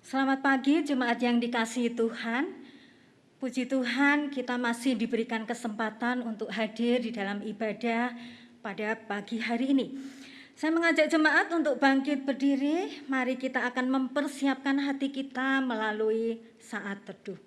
Selamat pagi jemaat yang dikasihi Tuhan. Puji Tuhan kita masih diberikan kesempatan untuk hadir di dalam ibadah pada pagi hari ini. Saya mengajak jemaat untuk bangkit berdiri. Mari kita akan mempersiapkan hati kita melalui saat teduh.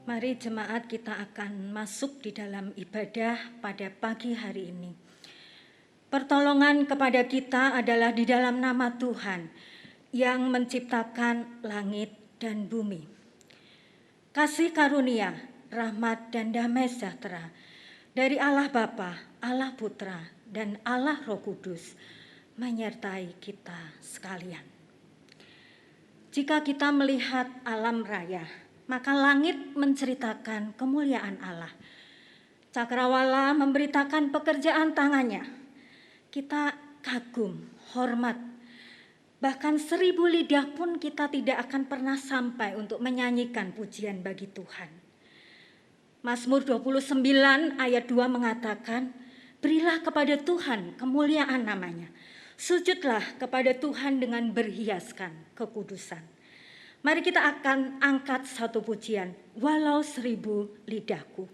Mari jemaat kita akan masuk di dalam ibadah pada pagi hari ini. Pertolongan kepada kita adalah di dalam nama Tuhan yang menciptakan langit dan bumi. Kasih karunia, rahmat dan damai sejahtera dari Allah Bapa, Allah Putra dan Allah Roh Kudus menyertai kita sekalian. Jika kita melihat alam raya, maka langit menceritakan kemuliaan Allah. Cakrawala memberitakan pekerjaan tangannya. Kita kagum, hormat. Bahkan 1000 lidah pun kita tidak akan pernah sampai untuk menyanyikan pujian bagi Tuhan. Mazmur 29 ayat 2 mengatakan, berilah kepada Tuhan kemuliaan namanya. Sujudlah kepada Tuhan dengan berhiaskan kekudusan. Mari kita akan angkat satu pujian, walau 1000 lidahku.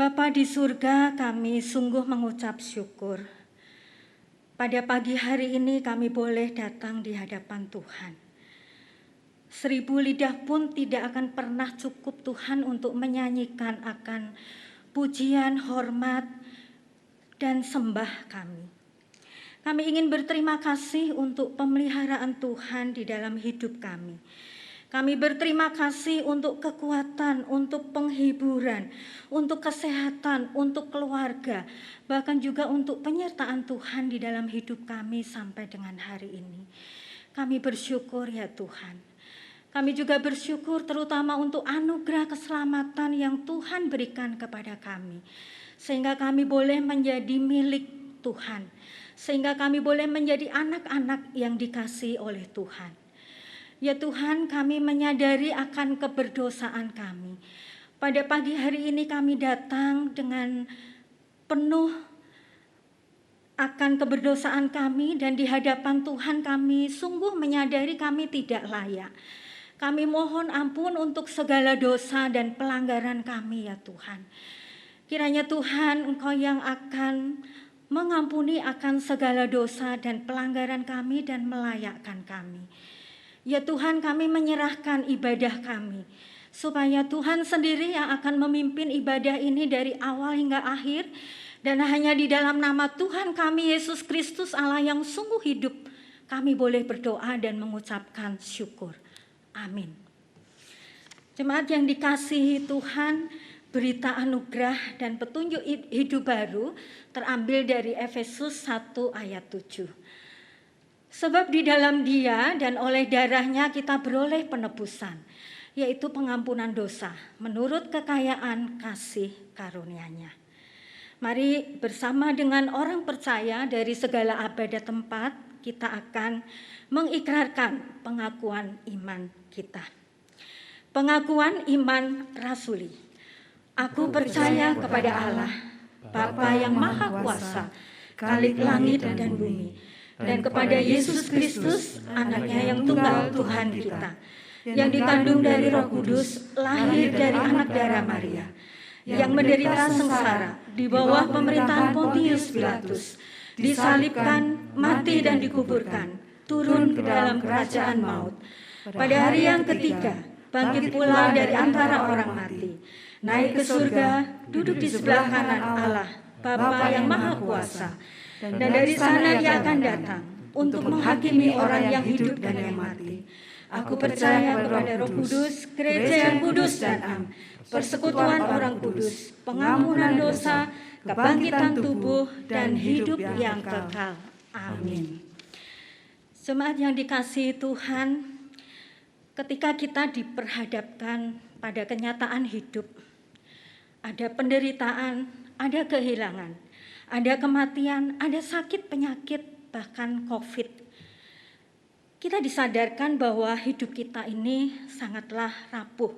Bapa di surga, kami sungguh mengucap syukur. Pada pagi hari ini kami boleh datang di hadapan Tuhan. 1000 lidah pun tidak akan pernah cukup Tuhan untuk menyanyikan akan pujian, hormat, dan sembah kami. Kami ingin berterima kasih untuk pemeliharaan Tuhan di dalam hidup kami. Kami berterima kasih untuk kekuatan, untuk penghiburan, untuk kesehatan, untuk keluarga, bahkan juga untuk penyertaan Tuhan di dalam hidup kami sampai dengan hari ini. Kami bersyukur ya Tuhan. Kami juga bersyukur terutama untuk anugerah keselamatan yang Tuhan berikan kepada kami. Sehingga kami boleh menjadi milik Tuhan. Sehingga kami boleh menjadi anak-anak yang dikasihi oleh Tuhan. Ya Tuhan, kami menyadari akan keberdosaan kami. Pada pagi hari ini kami datang dengan penuh akan keberdosaan kami dan di hadapan Tuhan kami sungguh menyadari kami tidak layak. Kami mohon ampun untuk segala dosa dan pelanggaran kami ya Tuhan. Kiranya Tuhan Engkau yang akan mengampuni akan segala dosa dan pelanggaran kami dan melayakkan kami. Ya Tuhan, kami menyerahkan ibadah kami, supaya Tuhan sendiri yang akan memimpin ibadah ini dari awal hingga akhir, dan hanya di dalam nama Tuhan kami Yesus Kristus Allah yang sungguh hidup, kami boleh berdoa dan mengucapkan syukur. Amin. Jemaat yang dikasihi Tuhan, berita anugerah dan petunjuk hidup baru terambil dari Efesus 1 ayat 7. Sebab di dalam Dia dan oleh darahnya kita beroleh penebusan, yaitu pengampunan dosa, menurut kekayaan kasih karunia-Nya. Mari bersama dengan orang percaya dari segala abad tempat, kita akan mengikrarkan pengakuan iman kita. Pengakuan iman rasuli. Aku percaya kepada Allah, Bapa yang Maha Kuasa, Khalik langit dan bumi, dan kepada Yesus Kristus, anaknya yang tunggal Tuhan kita, yang dikandung dari Roh Kudus, lahir dari anak darah Maria, yang menderita sengsara di bawah pemerintahan Pontius Pilatus, disalibkan, mati dan dikuburkan, turun ke dalam kerajaan maut. Pada hari yang ketiga, bangkit pula dari antara orang mati, naik ke surga, duduk di sebelah kanan Allah, Bapa yang Maha Kuasa, dan dari sana Dia akan datang untuk menghakimi orang yang hidup dan yang mati. Aku percaya kepada Roh Kudus, gereja yang kudus dan am, persekutuan orang kudus, pengampunan dosa, kebangkitan tubuh, dan hidup yang kekal. Amin. Jemaat yang dikasihi Tuhan, ketika kita diperhadapkan pada kenyataan hidup, ada penderitaan, ada kehilangan, ada kematian, ada sakit, penyakit, bahkan COVID. Kita disadarkan bahwa hidup kita ini sangatlah rapuh.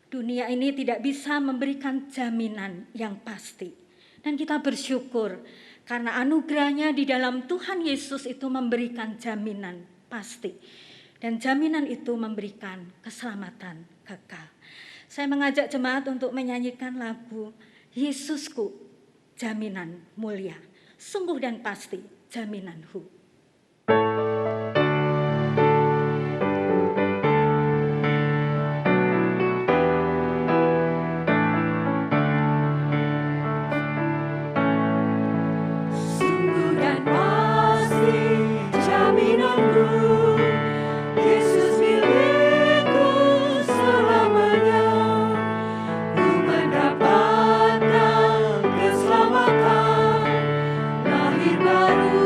Dunia ini tidak bisa memberikan jaminan yang pasti. Dan kita bersyukur karena anugerahnya di dalam Tuhan Yesus itu memberikan jaminan pasti. Dan jaminan itu memberikan keselamatan kekal. Saya mengajak jemaat untuk menyanyikan lagu Yesusku, jaminan mulia, sungguh dan pasti jaminanku. Sungguh dan pasti jaminanku, Yesus milikku selamanya. Ku mendapatkan keselamatan, lahir baru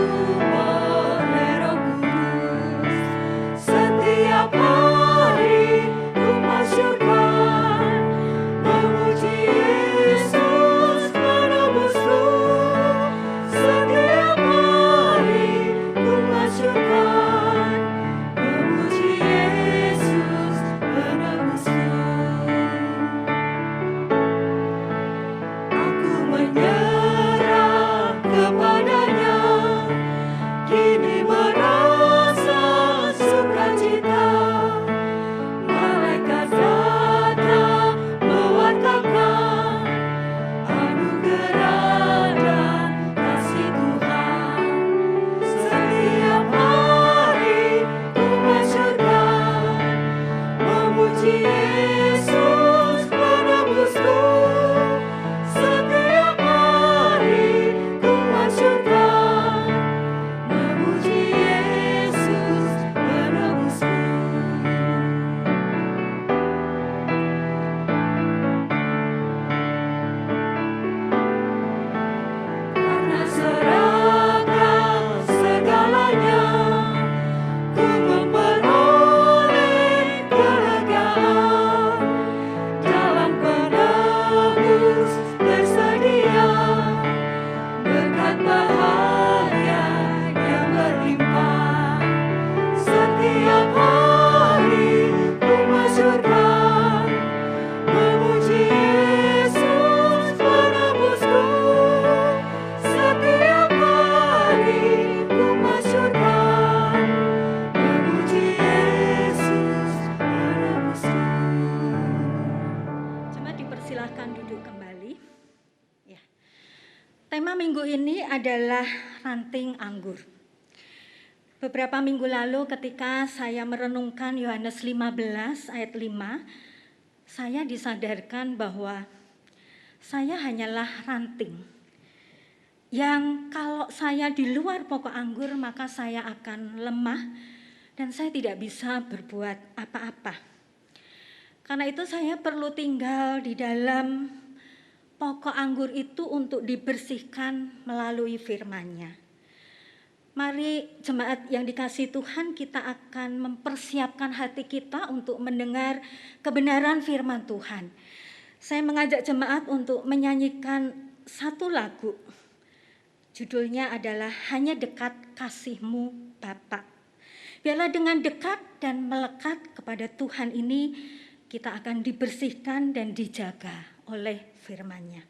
adalah ranting anggur. Beberapa minggu lalu ketika saya merenungkan Yohanes 15 ayat 5, saya disadarkan bahwa saya hanyalah ranting yang kalau saya di luar pokok anggur maka saya akan lemah dan saya tidak bisa berbuat apa-apa. Karena itu saya perlu tinggal di dalam pokok anggur itu untuk dibersihkan melalui firman-Nya. Mari jemaat yang dikasihi Tuhan, kita akan mempersiapkan hati kita untuk mendengar kebenaran firman Tuhan. Saya mengajak jemaat untuk menyanyikan satu lagu. Judulnya adalah Hanya Dekat Kasih-Mu Bapa. Biarlah dengan dekat dan melekat kepada Tuhan ini kita akan dibersihkan dan dijaga oleh firman-Nya.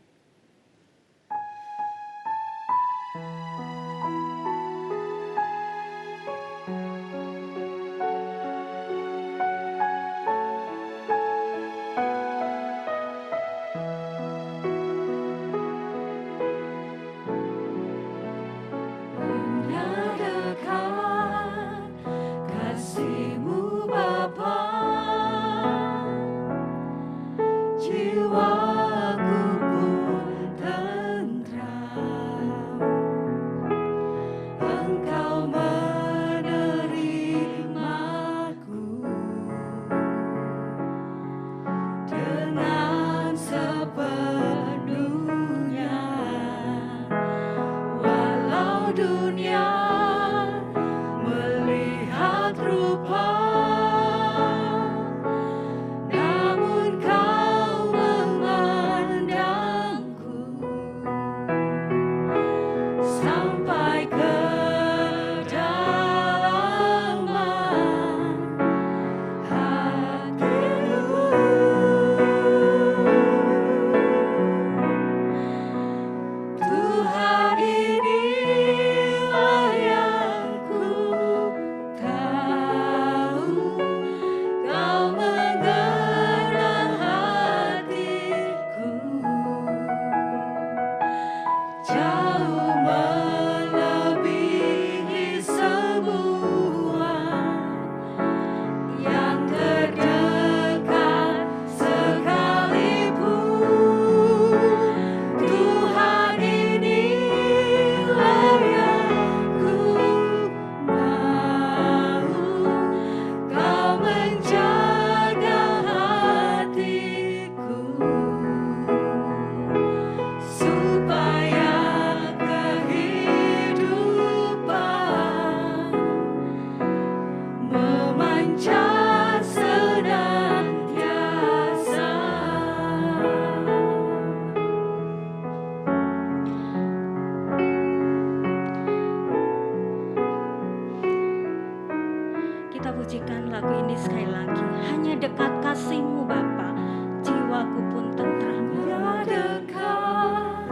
Kita pujikan lagu ini sekali lagi. Hanya dekat kasih-Mu Bapa, jiwaku pun tentram. Hanya dekat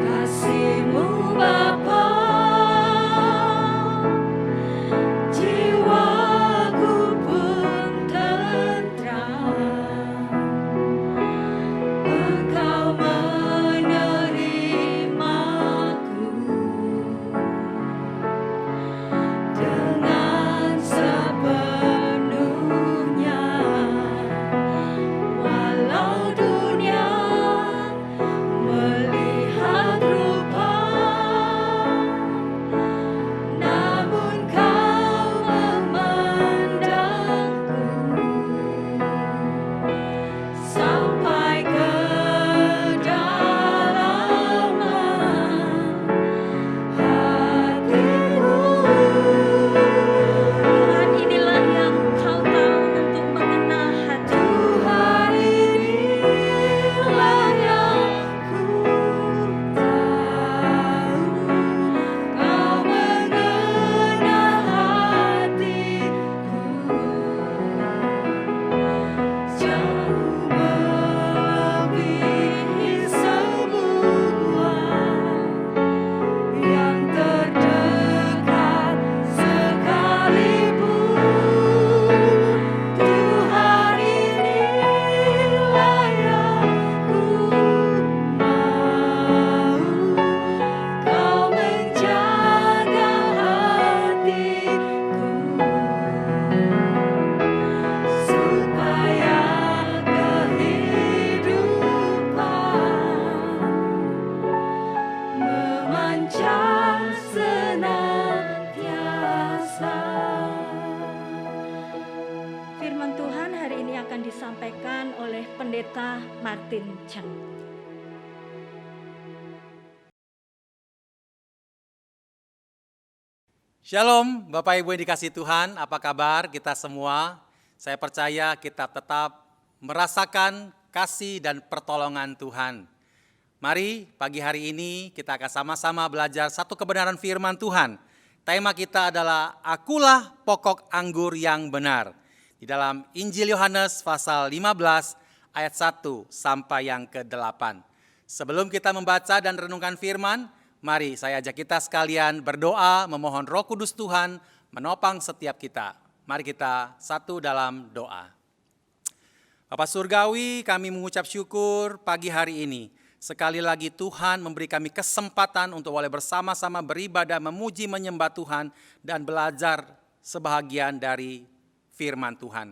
kasih-Mu Bapa, jiwaku pun tentram. Engkau menerimaku dengan sepenuhnya, walau Pendeta Martin Cheng. Shalom Bapak Ibu yang dikasihi Tuhan, apa kabar kita semua? Saya percaya kita tetap merasakan kasih dan pertolongan Tuhan. Mari pagi hari ini kita akan sama-sama belajar satu kebenaran firman Tuhan. Tema kita adalah akulah pokok anggur yang benar. Di dalam Injil Yohanes pasal 15 ayat 1 sampai yang ke-8. Sebelum kita membaca dan renungkan firman, mari saya ajak kita sekalian berdoa memohon Roh Kudus Tuhan menopang setiap kita. Mari kita satu dalam doa. Bapa Surgawi, kami mengucap syukur pagi hari ini. Sekali lagi Tuhan memberi kami kesempatan untuk boleh bersama-sama beribadah, memuji, menyembah Tuhan dan belajar sebahagian dari firman Tuhan.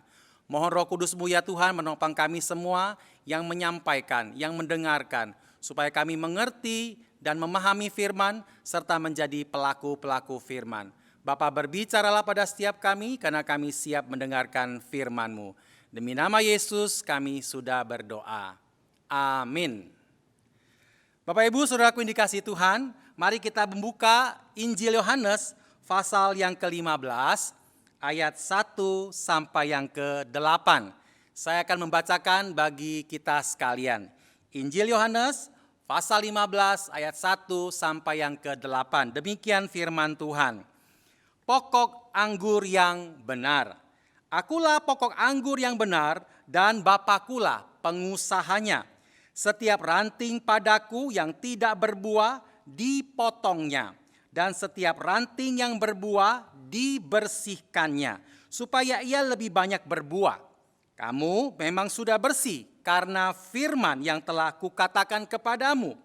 Mohon Roh Kudus-Mu ya Tuhan menopang kami semua yang menyampaikan, yang mendengarkan, supaya kami mengerti dan memahami firman serta menjadi pelaku-pelaku firman. Bapa, berbicaralah pada setiap kami karena kami siap mendengarkan firman-Mu. Demi nama Yesus kami sudah berdoa. Amin. Bapak Ibu Saudaraku yang dikasihi Tuhan, mari kita membuka Injil Yohanes pasal yang ke-15 ayat 1 sampai yang ke-8. Saya akan membacakan bagi kita sekalian. Injil Yohanes pasal 15 ayat 1 sampai yang ke-8. Demikian firman Tuhan. Pokok anggur yang benar. Akulah pokok anggur yang benar dan Bapakulah pengusahanya. Setiap ranting padaku yang tidak berbuah dipotongnya. Dan setiap ranting yang berbuah dibersihkannya. Supaya ia lebih banyak berbuah. Kamu memang sudah bersih karena firman yang telah kukatakan kepadamu.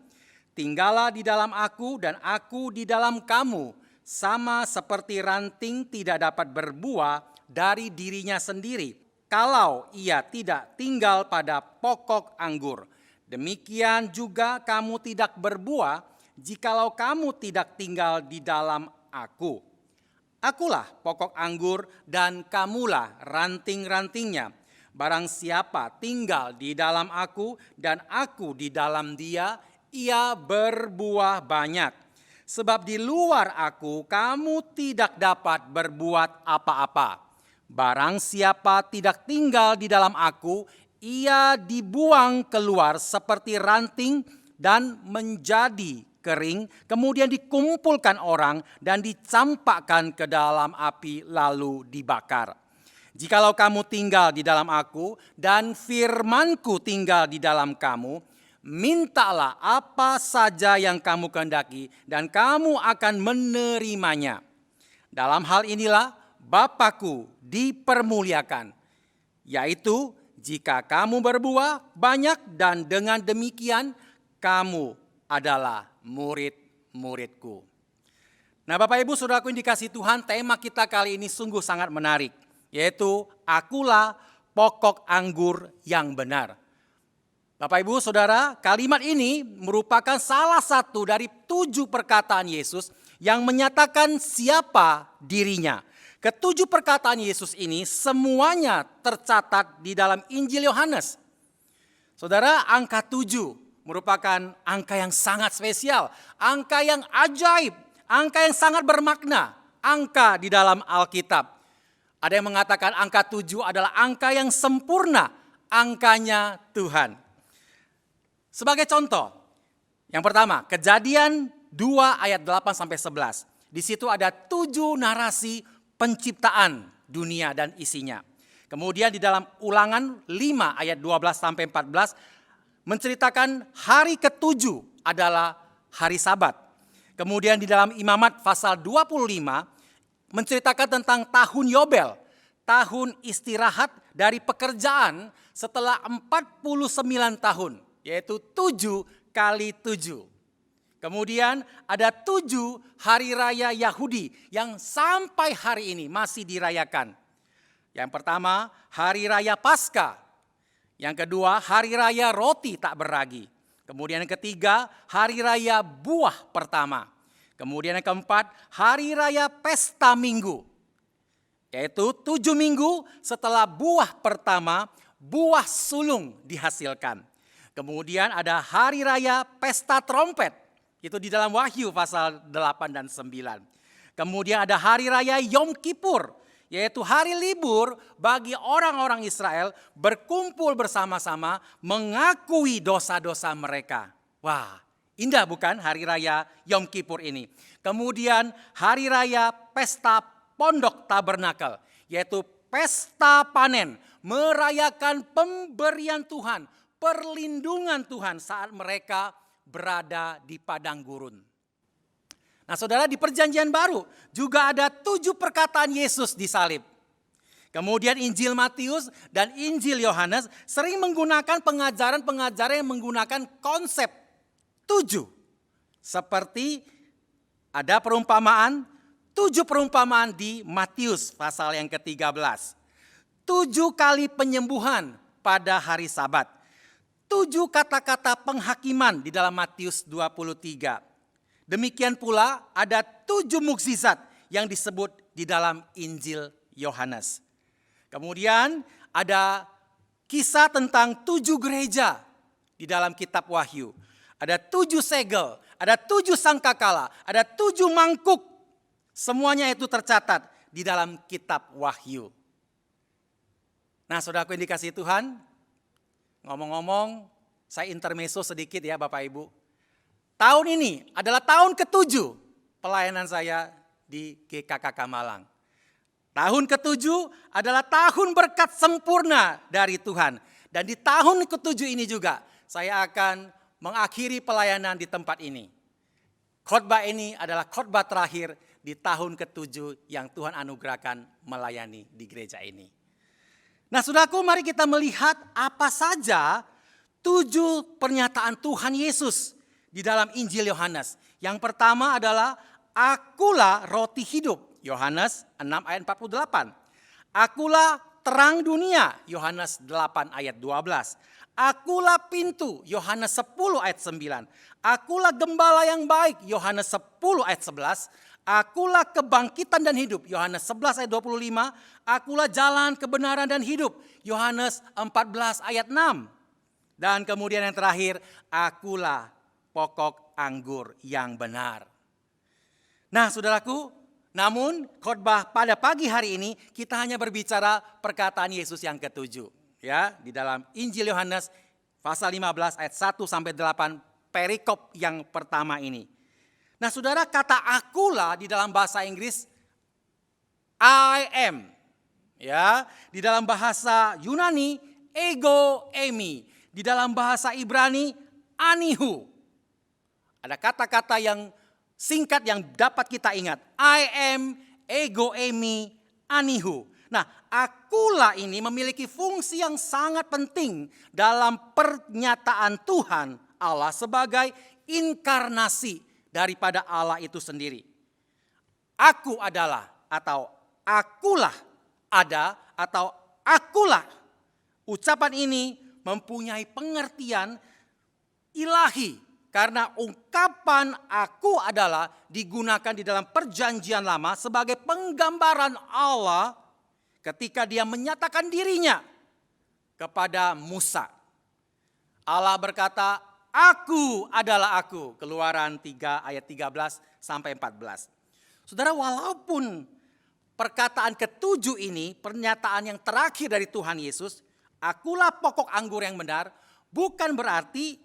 Tinggallah di dalam aku dan aku di dalam kamu. Sama seperti ranting tidak dapat berbuah dari dirinya sendiri kalau ia tidak tinggal pada pokok anggur. Demikian juga kamu tidak berbuah jikalau kamu tidak tinggal di dalam aku. Akulah pokok anggur dan kamulah ranting-rantingnya. Barang siapa tinggal di dalam aku dan aku di dalam dia, ia berbuah banyak. Sebab di luar aku kamu tidak dapat berbuat apa-apa. Barang siapa tidak tinggal di dalam aku, ia dibuang keluar seperti ranting dan menjadi kering, kemudian dikumpulkan orang dan dicampakkan ke dalam api lalu dibakar. Jikalau kamu tinggal di dalam aku dan firmanku tinggal di dalam kamu, mintalah apa saja yang kamu kehendaki dan kamu akan menerimanya. Dalam hal inilah Bapakku dipermuliakan, yaitu jika kamu berbuah banyak dan dengan demikian kamu adalah murid-muridku. Nah Bapak Ibu Saudaraku yang dikasihi Tuhan, tema kita kali ini sungguh sangat menarik, yaitu akulah pokok anggur yang benar. Bapak Ibu Saudara, kalimat ini merupakan salah satu dari 7 perkataan Yesus yang menyatakan siapa dirinya. Ketujuh perkataan Yesus ini semuanya tercatat di dalam Injil Yohanes. Saudara, angka 7 merupakan angka yang sangat spesial, angka yang ajaib, angka yang sangat bermakna, angka di dalam Alkitab. Ada yang mengatakan angka 7 adalah angka yang sempurna, angkanya Tuhan. Sebagai contoh, yang pertama, Kejadian 2 ayat 8 sampai 11. Di situ ada 7 narasi penciptaan dunia dan isinya. Kemudian di dalam Ulangan 5 ayat 12 sampai 14 menceritakan hari ke-7 adalah hari Sabat. Kemudian di dalam Imamat pasal 25 menceritakan tentang tahun Yobel, tahun istirahat dari pekerjaan setelah 49 tahun, yaitu 7 kali 7. Kemudian ada 7 hari raya Yahudi yang sampai hari ini masih dirayakan. Yang pertama, hari raya Paskah. Yang kedua, hari raya roti tak beragi. Kemudian yang ketiga, hari raya buah pertama. Kemudian yang keempat, hari raya pesta minggu. Yaitu 7 minggu setelah buah pertama buah sulung dihasilkan. Kemudian ada hari raya pesta trompet. Itu di dalam Wahyu pasal 8 dan 9. Kemudian ada hari raya Yom Kippur, yaitu hari libur bagi orang-orang Israel berkumpul bersama-sama mengakui dosa-dosa mereka. Wah, indah bukan hari raya Yom Kippur ini. Kemudian hari raya pesta Pondok Tabernakel, yaitu pesta panen, merayakan pemberian Tuhan, perlindungan Tuhan saat mereka berada di padang gurun. Nah saudara, di perjanjian baru juga ada 7 perkataan Yesus di salib. Kemudian Injil Matius dan Injil Yohanes sering menggunakan pengajaran-pengajaran yang menggunakan konsep 7. Seperti ada perumpamaan, 7 perumpamaan di Matius pasal yang ke-13. 7 kali penyembuhan pada hari Sabat. 7 kata-kata penghakiman di dalam Matius 23. Demikian pula ada 7 mukjizat yang disebut di dalam Injil Yohanes. Kemudian ada kisah tentang 7 gereja di dalam kitab Wahyu. Ada 7 segel, ada 7 sangkakala, ada 7 mangkuk. Semuanya itu tercatat di dalam kitab Wahyu. Nah saudaraku yang dikasihi Tuhan, ngomong-ngomong saya intermezzo sedikit ya Bapak Ibu. Tahun ini adalah tahun ke-7 pelayanan saya di GKKK Malang. Tahun ke-7 adalah tahun berkat sempurna dari Tuhan. Dan di tahun ke-7 ini juga saya akan mengakhiri pelayanan di tempat ini. Khotbah ini adalah khotbah terakhir di tahun ke-7 yang Tuhan anugerahkan melayani di gereja ini. Nah saudaraku, mari kita melihat apa saja 7 pernyataan Tuhan Yesus di dalam Injil Yohanes. Yang pertama adalah akulah roti hidup. Yohanes 6 ayat 48. Akulah terang dunia. Yohanes 8 ayat 12. Akulah pintu. Yohanes 10 ayat 9. Akulah gembala yang baik. Yohanes 10 ayat 11. Akulah kebangkitan dan hidup. Yohanes 11 ayat 25. Akulah jalan kebenaran dan hidup. Yohanes 14 ayat 6. Dan kemudian yang terakhir, akulah pokok anggur yang benar. Nah saudaraku, namun khotbah pada pagi hari ini kita hanya berbicara perkataan Yesus yang ke-7. Ya, di dalam Injil Yohanes pasal 15 ayat 1 sampai 8 perikop yang pertama ini. Nah saudara, kata akulah di dalam bahasa Inggris I am. Ya, di dalam bahasa Yunani ego eimi. Di dalam bahasa Ibrani anihu. Ada kata-kata yang singkat yang dapat kita ingat. I am, ego eimi, anihu. Nah, akulah ini memiliki fungsi yang sangat penting dalam pernyataan Tuhan Allah sebagai inkarnasi daripada Allah itu sendiri. Aku adalah atau akulah ada atau akulah. Ucapan ini mempunyai pengertian ilahi. Karena ungkapan aku adalah digunakan di dalam perjanjian lama sebagai penggambaran Allah ketika dia menyatakan dirinya kepada Musa. Allah berkata, aku adalah aku. Keluaran 3 ayat 13 sampai 14. Saudara, walaupun perkataan ke-7 ini, pernyataan yang terakhir dari Tuhan Yesus, akulah pokok anggur yang benar, bukan berarti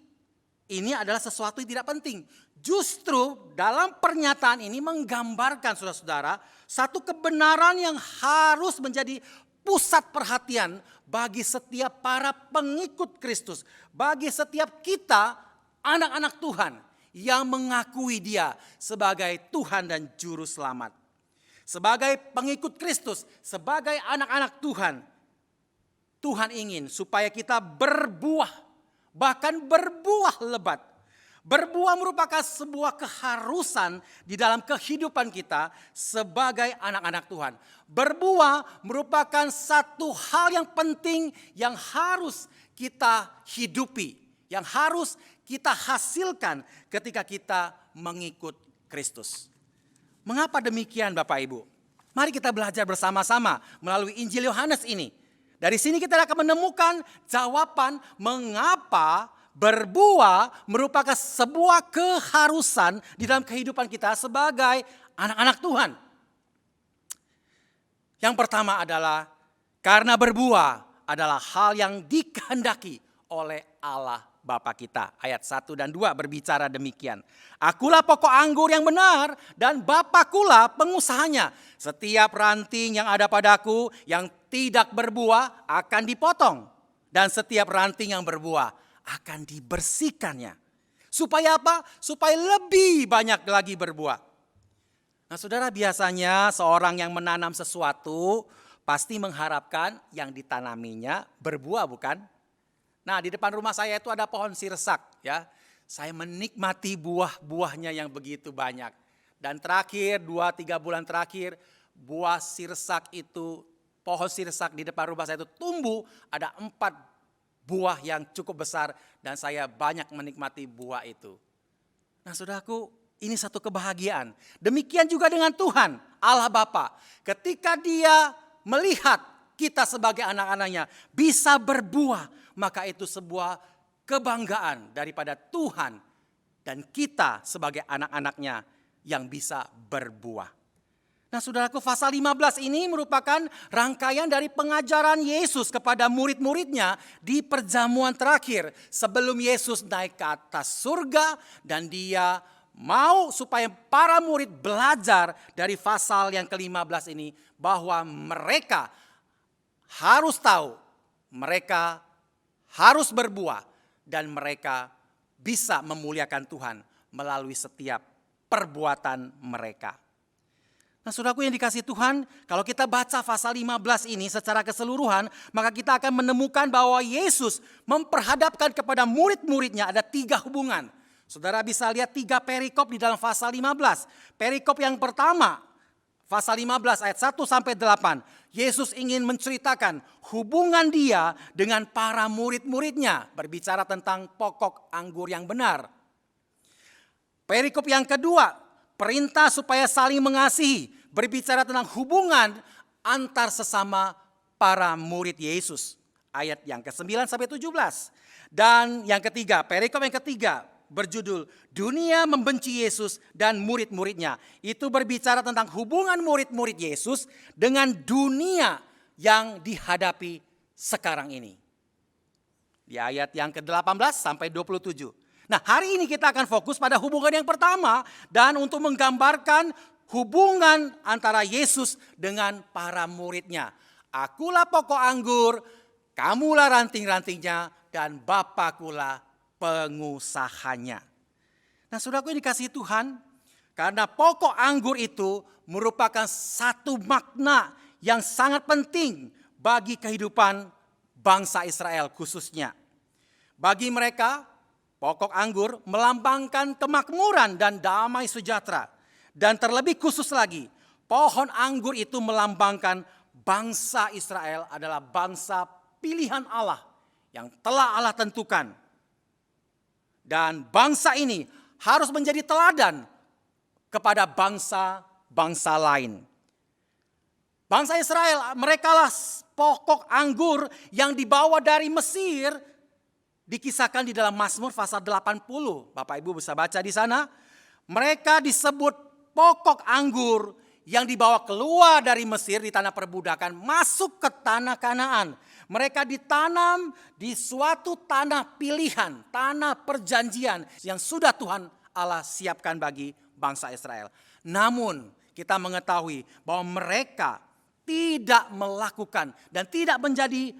ini adalah sesuatu yang tidak penting. Justru dalam pernyataan ini menggambarkan saudara-saudara satu kebenaran yang harus menjadi pusat perhatian bagi setiap para pengikut Kristus. Bagi setiap kita anak-anak Tuhan yang mengakui Dia sebagai Tuhan dan Juru Selamat. Sebagai pengikut Kristus, sebagai anak-anak Tuhan, Tuhan ingin supaya kita berbuah. Bahkan berbuah lebat. Berbuah merupakan sebuah keharusan di dalam kehidupan kita sebagai anak-anak Tuhan. Berbuah merupakan satu hal yang penting yang harus kita hidupi. Yang harus kita hasilkan ketika kita mengikut Kristus. Mengapa demikian Bapak Ibu? Mari kita belajar bersama-sama melalui Injil Yohanes ini. Dari sini kita akan menemukan jawaban mengapa berbuah merupakan sebuah keharusan di dalam kehidupan kita sebagai anak-anak Tuhan. Yang pertama adalah karena berbuah adalah hal yang dikehendaki oleh Allah Bapa kita. Ayat 1 dan 2 berbicara demikian. Akulah pokok anggur yang benar dan Bapakulah pengusahanya. Setiap ranting yang ada padaku yang tidak berbuah akan dipotong. Dan setiap ranting yang berbuah akan dibersihkannya. Supaya apa? Supaya lebih banyak lagi berbuah. Nah saudara, biasanya seorang yang menanam sesuatu pasti mengharapkan yang ditanaminya berbuah, bukan? Nah di depan rumah saya itu ada pohon sirsak ya. Saya menikmati buah-buahnya yang begitu banyak. Dan terakhir 2-3 bulan terakhir buah sirsak itu, pohon sirsak di depan rumah saya itu tumbuh ada 4 buah yang cukup besar dan saya banyak menikmati buah itu. Nah saudaraku, ini satu kebahagiaan. Demikian juga dengan Tuhan Allah Bapa. Ketika Dia melihat kita sebagai anak-anaknya bisa berbuah, maka itu sebuah kebanggaan daripada Tuhan dan kita sebagai anak-anaknya yang bisa berbuah. Nah saudaraku, pasal 15 ini merupakan rangkaian dari pengajaran Yesus kepada murid-muridnya di perjamuan terakhir sebelum Yesus naik ke atas surga, dan Dia mau supaya para murid belajar dari pasal yang ke-15 ini bahwa mereka harus tahu, mereka harus berbuah dan mereka bisa memuliakan Tuhan melalui setiap perbuatan mereka. Nah saudaraku yang dikasihi Tuhan, kalau kita baca pasal 15 ini secara keseluruhan, maka kita akan menemukan bahwa Yesus memperhadapkan kepada murid-muridnya ada 3 hubungan. Saudara bisa lihat 3 perikop di dalam pasal 15. Perikop yang pertama, pasal 15 ayat 1 sampai 8. Yesus ingin menceritakan hubungan Dia dengan para murid-muridnya, berbicara tentang pokok anggur yang benar. Perikop yang kedua, perintah supaya saling mengasihi, berbicara tentang hubungan antar sesama para murid Yesus. Ayat yang ke-9 sampai 17. Dan yang ketiga, perikop yang ketiga berjudul Dunia Membenci Yesus dan Murid-muridnya. Itu berbicara tentang hubungan murid-murid Yesus dengan dunia yang dihadapi sekarang ini. Di ayat yang ke-18 sampai 27. Nah hari ini kita akan fokus pada hubungan yang pertama dan untuk menggambarkan hubungan antara Yesus dengan para muridnya. Akulah pokok anggur, kamulah ranting-rantingnya, dan Bapakulah pengusahanya. Nah saudaraku yang dikasihi Tuhan, karena pokok anggur itu merupakan satu makna yang sangat penting bagi kehidupan bangsa Israel khususnya. Bagi mereka, pokok anggur melambangkan kemakmuran dan damai sejahtera. Dan terlebih khusus lagi, pohon anggur itu melambangkan bangsa Israel adalah bangsa pilihan Allah yang telah Allah tentukan. Dan bangsa ini harus menjadi teladan kepada bangsa-bangsa lain. Bangsa Israel, merekalah pokok anggur yang dibawa dari Mesir, dikisahkan di dalam Mazmur pasal 80. Bapak Ibu bisa baca di sana. Mereka disebut pokok anggur yang dibawa keluar dari Mesir di tanah perbudakan masuk ke tanah Kanaan. Mereka ditanam di suatu tanah pilihan, tanah perjanjian yang sudah Tuhan Allah siapkan bagi bangsa Israel. Namun kita mengetahui bahwa mereka tidak melakukan dan tidak menjadi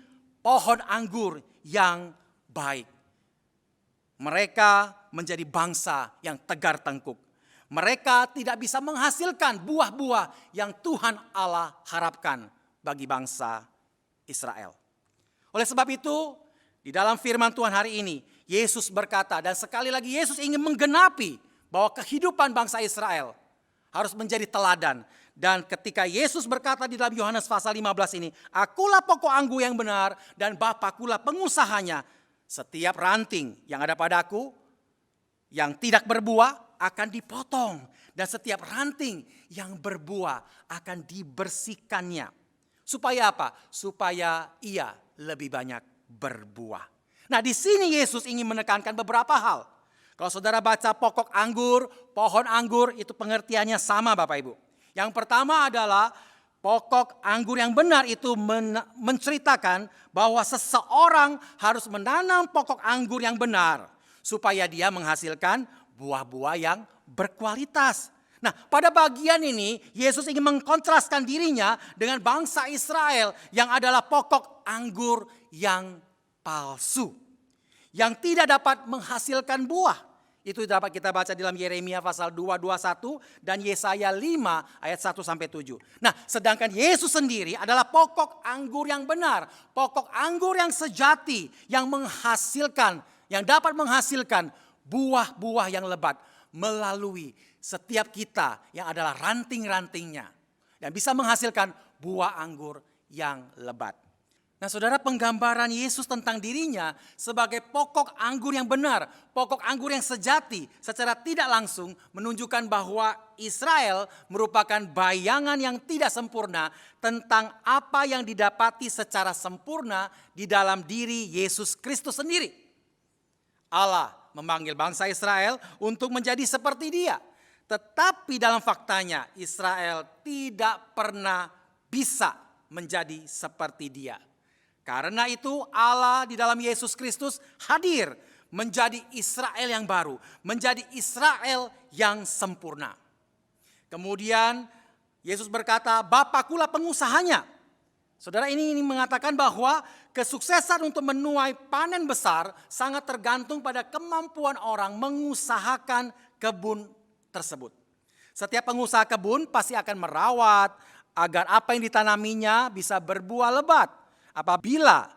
pohon anggur yang baik. Mereka menjadi bangsa yang tegar tengkuk. Mereka tidak bisa menghasilkan buah-buah yang Tuhan Allah harapkan bagi bangsa Israel. Oleh sebab itu, di dalam firman Tuhan hari ini, Yesus berkata, dan sekali lagi Yesus ingin menggenapi bahwa kehidupan bangsa Israel harus menjadi teladan. Dan ketika Yesus berkata di dalam Yohanes pasal 15 ini, akulah pokok anggur yang benar dan Bapakulah pengusahanya. Setiap ranting yang ada padaku yang tidak berbuah akan dipotong. Dan setiap ranting yang berbuah akan dibersihkannya. Supaya apa? Supaya ia lebih banyak berbuah. Nah, di sini Yesus ingin menekankan beberapa hal. Kalau saudara baca pokok anggur, pohon anggur, itu pengertiannya sama Bapak Ibu. Yang pertama adalah pokok anggur yang benar itu menceritakan bahwa seseorang harus menanam pokok anggur yang benar supaya dia menghasilkan buah-buah yang berkualitas. Nah, pada bagian ini Yesus ingin mengkontraskan dirinya dengan bangsa Israel yang adalah pokok anggur yang palsu, yang tidak dapat menghasilkan buah. Itu dapat kita baca dalam Yeremia pasal 2:21 dan Yesaya 5 ayat 1-7. Nah, sedangkan Yesus sendiri adalah pokok anggur yang benar, pokok anggur yang sejati, yang menghasilkan, yang dapat menghasilkan buah-buah yang lebat melalui setiap kita yang adalah ranting-rantingnya, dan bisa menghasilkan buah anggur yang lebat. Nah, saudara, penggambaran Yesus tentang dirinya sebagai pokok anggur yang benar, pokok anggur yang sejati, secara tidak langsung menunjukkan bahwa Israel merupakan bayangan yang tidak sempurna tentang apa yang didapati secara sempurna di dalam diri Yesus Kristus sendiri. Allah memanggil bangsa Israel untuk menjadi seperti Dia. Tetapi dalam faktanya Israel tidak pernah bisa menjadi seperti Dia. Karena itu Allah di dalam Yesus Kristus hadir menjadi Israel yang baru, menjadi Israel yang sempurna. Kemudian Yesus berkata, Bapakulah pengusahanya. Saudara, ini mengatakan bahwa kesuksesan untuk menuai panen besar sangat tergantung pada kemampuan orang mengusahakan kebun tersebut. Setiap pengusaha kebun pasti akan merawat agar apa yang ditanaminya bisa berbuah lebat. Apabila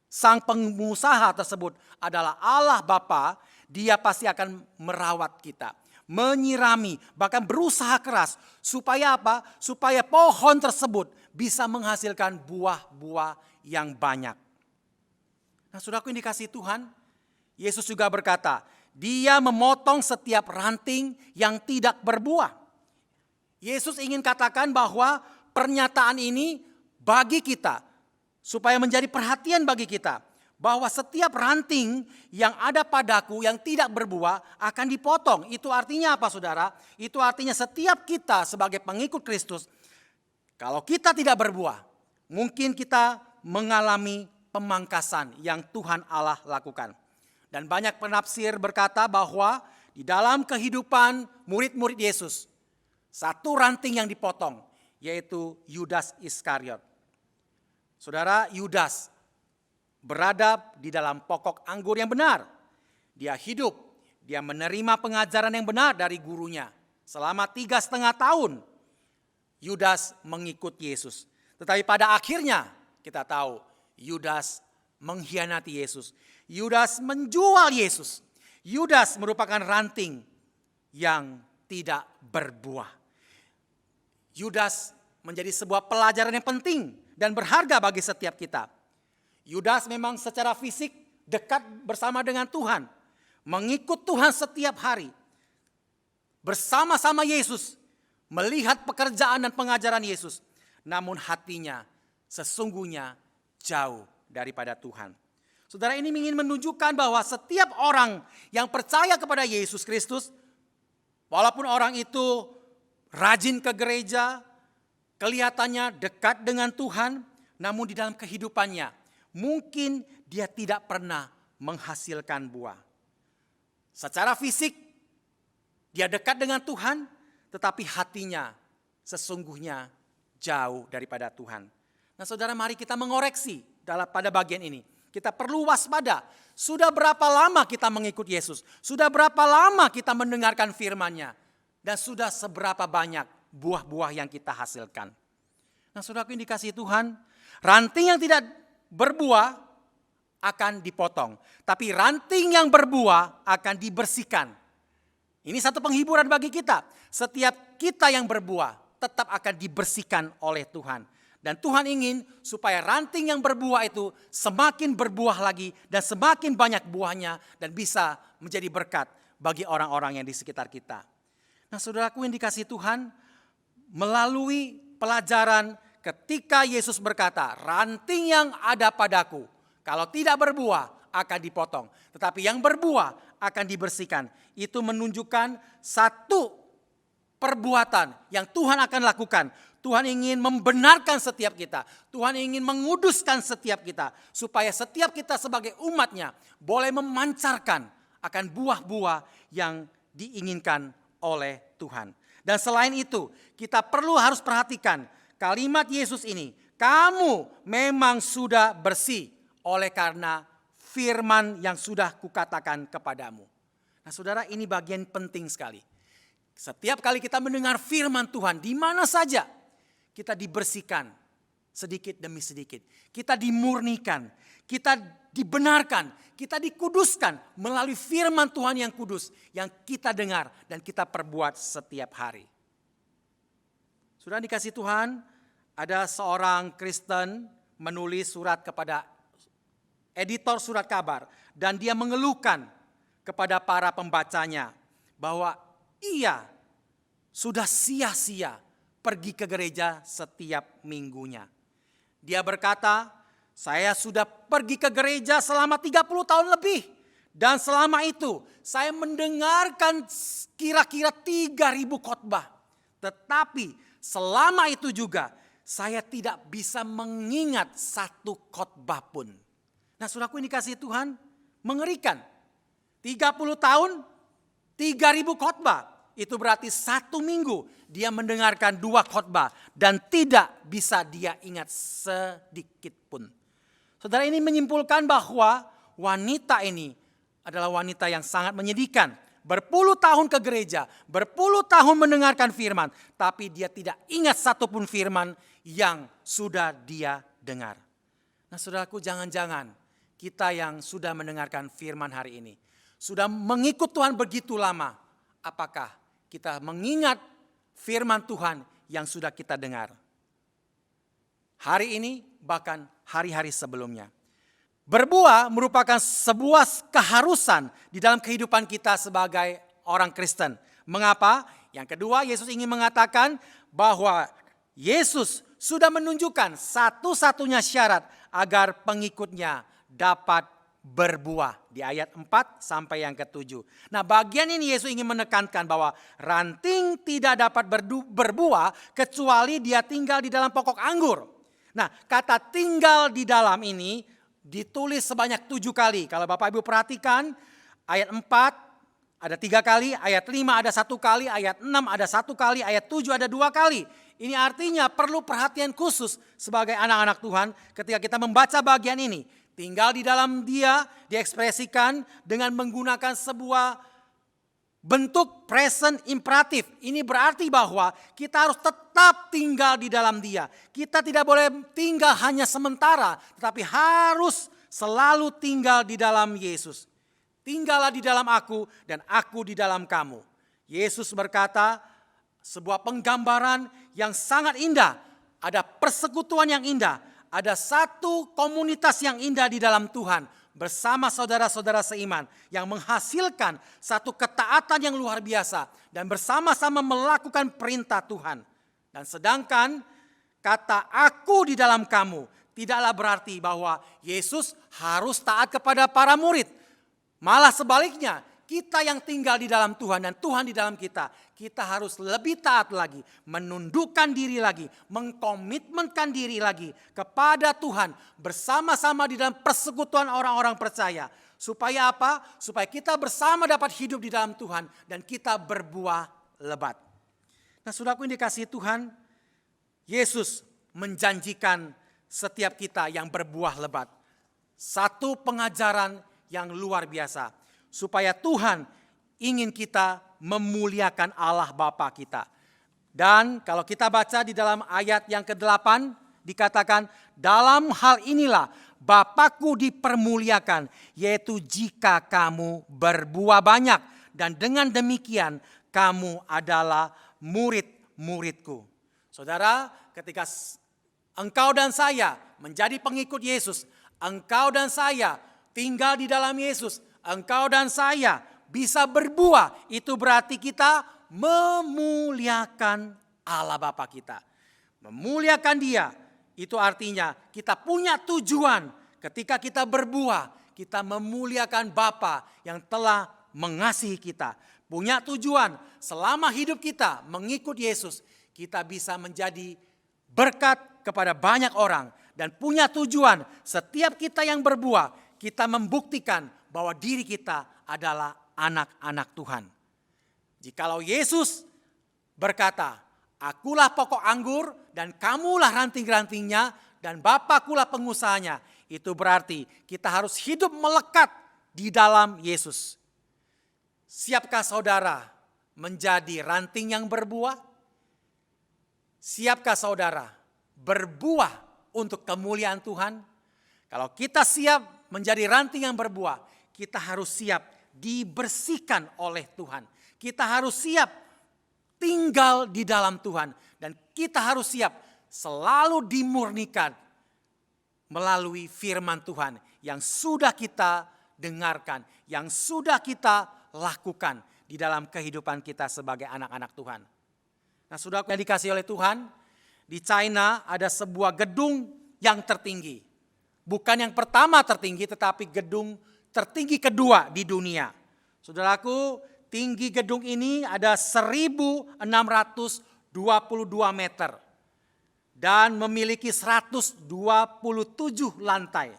sang pengusaha tersebut adalah Allah Bapa, Dia pasti akan merawat kita, menyirami, bahkan berusaha keras. Supaya apa? Supaya pohon tersebut bisa menghasilkan buah-buah yang banyak. Nah, saudaraku yang dikasihi Tuhan, Yesus juga berkata, Dia memotong setiap ranting yang tidak berbuah. Yesus ingin katakan bahwa pernyataan ini bagi kita, supaya menjadi perhatian bagi kita, bahwa setiap ranting yang ada padaku yang tidak berbuah akan dipotong. Itu artinya apa, saudara? Itu artinya setiap kita sebagai pengikut Kristus, kalau kita tidak berbuah, mungkin kita mengalami pemangkasan yang Tuhan Allah lakukan. Dan banyak penafsir berkata bahwa di dalam kehidupan murid-murid Yesus, satu ranting yang dipotong, yaitu Yudas Iskariot. Saudara, Yudas berada di dalam pokok anggur yang benar. Dia hidup, dia menerima pengajaran yang benar dari gurunya. Selama 3,5 tahun, Yudas mengikut Yesus. Tetapi pada akhirnya kita tahu, Yudas mengkhianati Yesus. Yudas menjual Yesus. Yudas merupakan ranting yang tidak berbuah. Yudas menjadi sebuah pelajaran yang penting dan berharga bagi setiap kita. Yudas memang secara fisik dekat bersama dengan Tuhan, mengikut Tuhan setiap hari, bersama-sama Yesus, melihat pekerjaan dan pengajaran Yesus. Namun hatinya sesungguhnya jauh daripada Tuhan. Saudara, ini ingin menunjukkan bahwa setiap orang yang percaya kepada Yesus Kristus, walaupun orang itu rajin ke gereja, kelihatannya dekat dengan Tuhan, namun di dalam kehidupannya mungkin dia tidak pernah menghasilkan buah. Secara fisik dia dekat dengan Tuhan, tetapi hatinya sesungguhnya jauh daripada Tuhan. Nah, saudara, mari kita mengoreksi pada bagian ini. Kita perlu waspada. Sudah berapa lama kita mengikut Yesus? Sudah berapa lama kita mendengarkan firman-Nya? Dan sudah seberapa banyak buah-buah yang kita hasilkan. Nah, saudaraku yang dikasihi Tuhan, ranting yang tidak berbuah akan dipotong. Tapi ranting yang berbuah akan dibersihkan. Ini satu penghiburan bagi kita. Setiap kita yang berbuah tetap akan dibersihkan oleh Tuhan. Dan Tuhan ingin supaya ranting yang berbuah itu semakin berbuah lagi dan semakin banyak buahnya dan bisa menjadi berkat bagi orang-orang yang di sekitar kita. Nah, saudaraku yang dikasihi Tuhan, melalui pelajaran ketika Yesus berkata, ranting yang ada padaku, kalau tidak berbuah akan dipotong. Tetapi yang berbuah akan dibersihkan. Itu menunjukkan satu perbuatan yang Tuhan akan lakukan. Tuhan ingin membenarkan setiap kita. Tuhan ingin menguduskan setiap kita. Supaya setiap kita sebagai umatnya boleh memancarkan akan buah-buah yang diinginkan oleh Tuhan. Dan selain itu, kita harus perhatikan kalimat Yesus ini. Kamu memang sudah bersih oleh karena firman yang sudah kukatakan kepadamu. Nah saudara, ini bagian penting sekali. Setiap kali kita mendengar firman Tuhan, di mana saja kita dibersihkan sedikit demi sedikit. Kita dimurnikan, kita dibenarkan, kita dikuduskan melalui firman Tuhan yang kudus yang kita dengar dan kita perbuat setiap hari. Sudah dikasih Tuhan, ada seorang Kristen menulis surat kepada editor surat kabar dan dia mengeluhkan kepada para pembacanya bahwa ia sudah sia-sia pergi ke gereja setiap minggunya. Dia berkata, saya sudah pergi ke gereja selama 30 tahun lebih. Dan selama itu saya mendengarkan kira-kira 3.000 khotbah. Tetapi selama itu juga saya tidak bisa mengingat satu khotbah pun. Nah saudaraku, ini kasih Tuhan mengerikan. 30 tahun, 3.000 khotbah. Itu berarti 1 minggu dia mendengarkan 2 khotbah dan tidak bisa dia ingat sedikit pun. Saudara, ini menyimpulkan bahwa wanita ini adalah wanita yang sangat menyedihkan. Berpuluh tahun ke gereja, berpuluh tahun mendengarkan firman, tapi dia tidak ingat satupun firman yang sudah dia dengar. Nah saudaraku, jangan-jangan kita yang sudah mendengarkan firman hari ini, sudah mengikut Tuhan begitu lama, apakah kita mengingat firman Tuhan yang sudah kita dengar hari ini, bahkan hari-hari sebelumnya? Berbuah merupakan sebuah keharusan di dalam kehidupan kita sebagai orang Kristen. Mengapa? Yang kedua, Yesus ingin mengatakan bahwa Yesus sudah menunjukkan satu-satunya syarat agar pengikutnya dapat berbuah di ayat 4 sampai yang ke-7. Nah, bagian ini Yesus ingin menekankan bahwa ranting tidak dapat berbuah kecuali dia tinggal di dalam pokok anggur. Nah, kata tinggal di dalam ini ditulis sebanyak 7 kali. Kalau Bapak Ibu perhatikan, ayat 4 ada 3 kali, ayat 5 ada 1 kali, ayat 6 ada 1 kali, ayat 7 ada 2 kali. Ini artinya perlu perhatian khusus sebagai anak-anak Tuhan ketika kita membaca bagian ini. Tinggal di dalam dia diekspresikan dengan menggunakan sebuah bentuk present imperatif. Ini berarti bahwa kita harus tetap tinggal di dalam dia. Kita tidak boleh tinggal hanya sementara, tetapi harus selalu tinggal di dalam Yesus. Tinggallah di dalam aku dan aku di dalam kamu. Yesus berkata, sebuah penggambaran yang sangat indah. Ada persekutuan yang indah. Ada satu komunitas yang indah di dalam Tuhan bersama saudara-saudara seiman yang menghasilkan satu ketaatan yang luar biasa dan bersama-sama melakukan perintah Tuhan. Dan sedangkan kata aku di dalam kamu tidaklah berarti bahwa Yesus harus taat kepada para murid. Malah sebaliknya, kita yang tinggal di dalam Tuhan dan Tuhan di dalam kita, kita harus lebih taat lagi, menundukkan diri lagi, mengkomitmenkan diri lagi kepada Tuhan bersama-sama di dalam persekutuan orang-orang percaya. Supaya apa? Supaya kita bersama dapat hidup di dalam Tuhan dan kita berbuah lebat. Nah, saudaraku yang dikasihi Tuhan, Yesus menjanjikan setiap kita yang berbuah lebat satu pengajaran yang luar biasa. Supaya Tuhan ingin kita memuliakan Allah Bapa kita. Dan kalau kita baca di dalam ayat yang ke-8 dikatakan, dalam hal inilah Bapakku dipermuliakan, yaitu jika kamu berbuah banyak. Dan dengan demikian kamu adalah murid-muridku. Saudara, ketika engkau dan saya menjadi pengikut Yesus, engkau dan saya tinggal di dalam Yesus, engkau dan saya bisa berbuah, itu berarti kita memuliakan Allah Bapa kita. Memuliakan Dia, itu artinya kita punya tujuan ketika kita berbuah, kita memuliakan Bapa yang telah mengasihi kita. Punya tujuan selama hidup kita mengikut Yesus, kita bisa menjadi berkat kepada banyak orang. Dan punya tujuan setiap kita yang berbuah, kita membuktikan bahwa diri kita adalah anak-anak Tuhan. Jikalau Yesus berkata, akulah pokok anggur dan kamulah ranting-rantingnya dan Bapakulah pengusahanya. Itu berarti kita harus hidup melekat di dalam Yesus. Siapkah saudara menjadi ranting yang berbuah? Siapkah saudara berbuah untuk kemuliaan Tuhan? Kalau kita siap menjadi ranting yang berbuah, kita harus siap dibersihkan oleh Tuhan. Kita harus siap tinggal di dalam Tuhan. Dan kita harus siap selalu dimurnikan melalui firman Tuhan yang sudah kita dengarkan, yang sudah kita lakukan di dalam kehidupan kita sebagai anak-anak Tuhan. Nah, saudara yang dikasihi oleh Tuhan, di China ada sebuah gedung yang tertinggi. Bukan yang pertama tertinggi, tetapi gedung tertinggi kedua di dunia. Saudaraku, tinggi gedung ini ada 1.622 meter. Dan memiliki 127 lantai.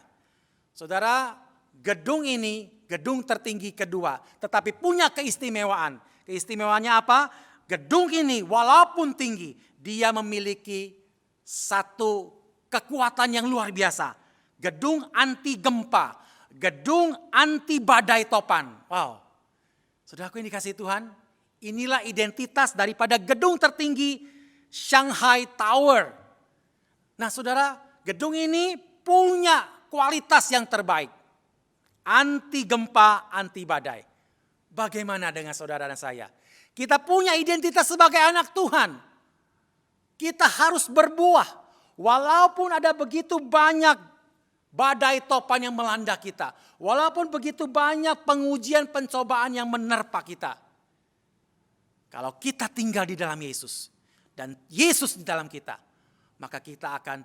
Saudara, gedung ini gedung tertinggi kedua. Tetapi punya keistimewaan. Keistimewaannya apa? Gedung ini walaupun tinggi, dia memiliki satu kekuatan yang luar biasa. Gedung anti gempa, gedung anti badai topan. Wow. Saudaraku yang dikasihi Tuhan, inilah identitas daripada gedung tertinggi Shanghai Tower. Nah saudara, gedung ini punya kualitas yang terbaik. Anti gempa, anti badai. Bagaimana dengan saudara dan saya? Kita punya identitas sebagai anak Tuhan. Kita harus berbuah. Walaupun ada begitu banyak badai topan yang melanda kita. Walaupun begitu banyak pengujian pencobaan yang menerpa kita. Kalau kita tinggal di dalam Yesus. Dan Yesus di dalam kita. Maka kita akan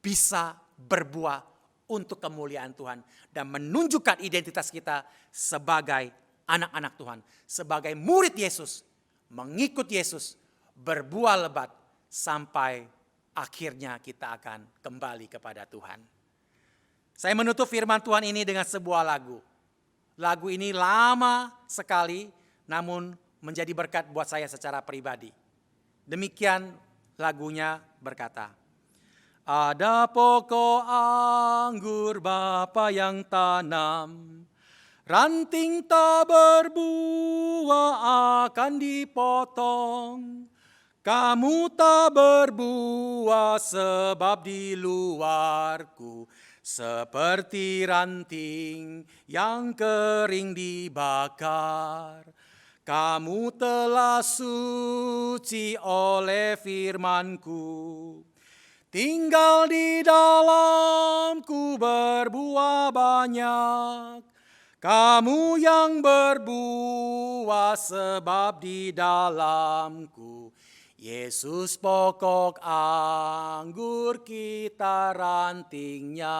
bisa berbuah untuk kemuliaan Tuhan. Dan menunjukkan identitas kita sebagai anak-anak Tuhan. Sebagai murid Yesus. Mengikut Yesus. Berbuah lebat. Sampai akhirnya kita akan kembali kepada Tuhan. Saya menutup firman Tuhan ini dengan sebuah lagu. Lagu ini lama sekali. Namun menjadi berkat buat saya secara pribadi. Demikian lagunya berkata. Ada pokok anggur Bapa yang tanam. Ranting tak berbuah akan dipotong. Kamu tak berbuah sebab di luarku. Seperti ranting yang kering dibakar. Kamu telah suci oleh firman-Ku. Tinggal di dalamku berbuah banyak. Kamu yang berbuah sebab di dalamku. Yesus pokok anggur, kita rantingnya.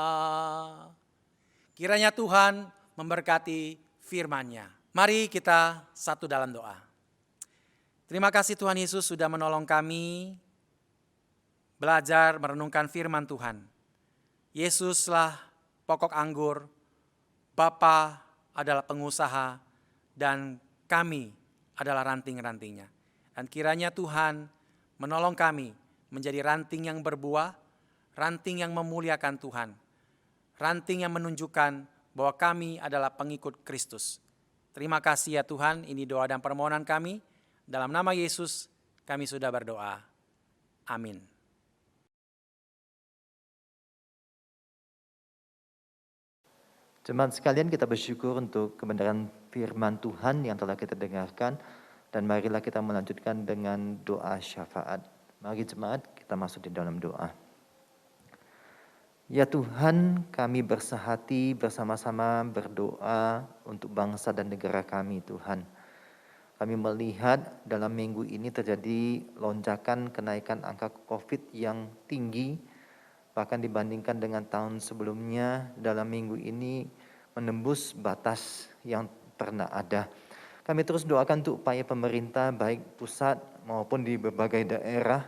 Kiranya Tuhan memberkati firman-Nya. Mari kita satu dalam doa. Terima kasih Tuhan Yesus sudah menolong kami belajar merenungkan firman Tuhan. Yesuslah pokok anggur, Bapa adalah pengusaha, dan kami adalah ranting-rantingnya. Dan kiranya Tuhan menolong kami menjadi ranting yang berbuah, ranting yang memuliakan Tuhan, ranting yang menunjukkan bahwa kami adalah pengikut Kristus. Terima kasih ya Tuhan, ini doa dan permohonan kami. Dalam nama Yesus kami sudah berdoa. Amin. Jemaat sekalian, kita bersyukur untuk kebenaran firman Tuhan yang telah kita dengarkan. Dan marilah kita melanjutkan dengan doa syafaat. Mari jemaat, kita masuk di dalam doa. Ya Tuhan, kami bersehati bersama-sama berdoa untuk bangsa dan negara kami Tuhan. Kami melihat dalam minggu ini terjadi lonjakan kenaikan angka COVID yang tinggi, bahkan dibandingkan dengan tahun sebelumnya dalam minggu ini menembus batas yang pernah ada. Kami terus doakan untuk upaya pemerintah baik pusat maupun di berbagai daerah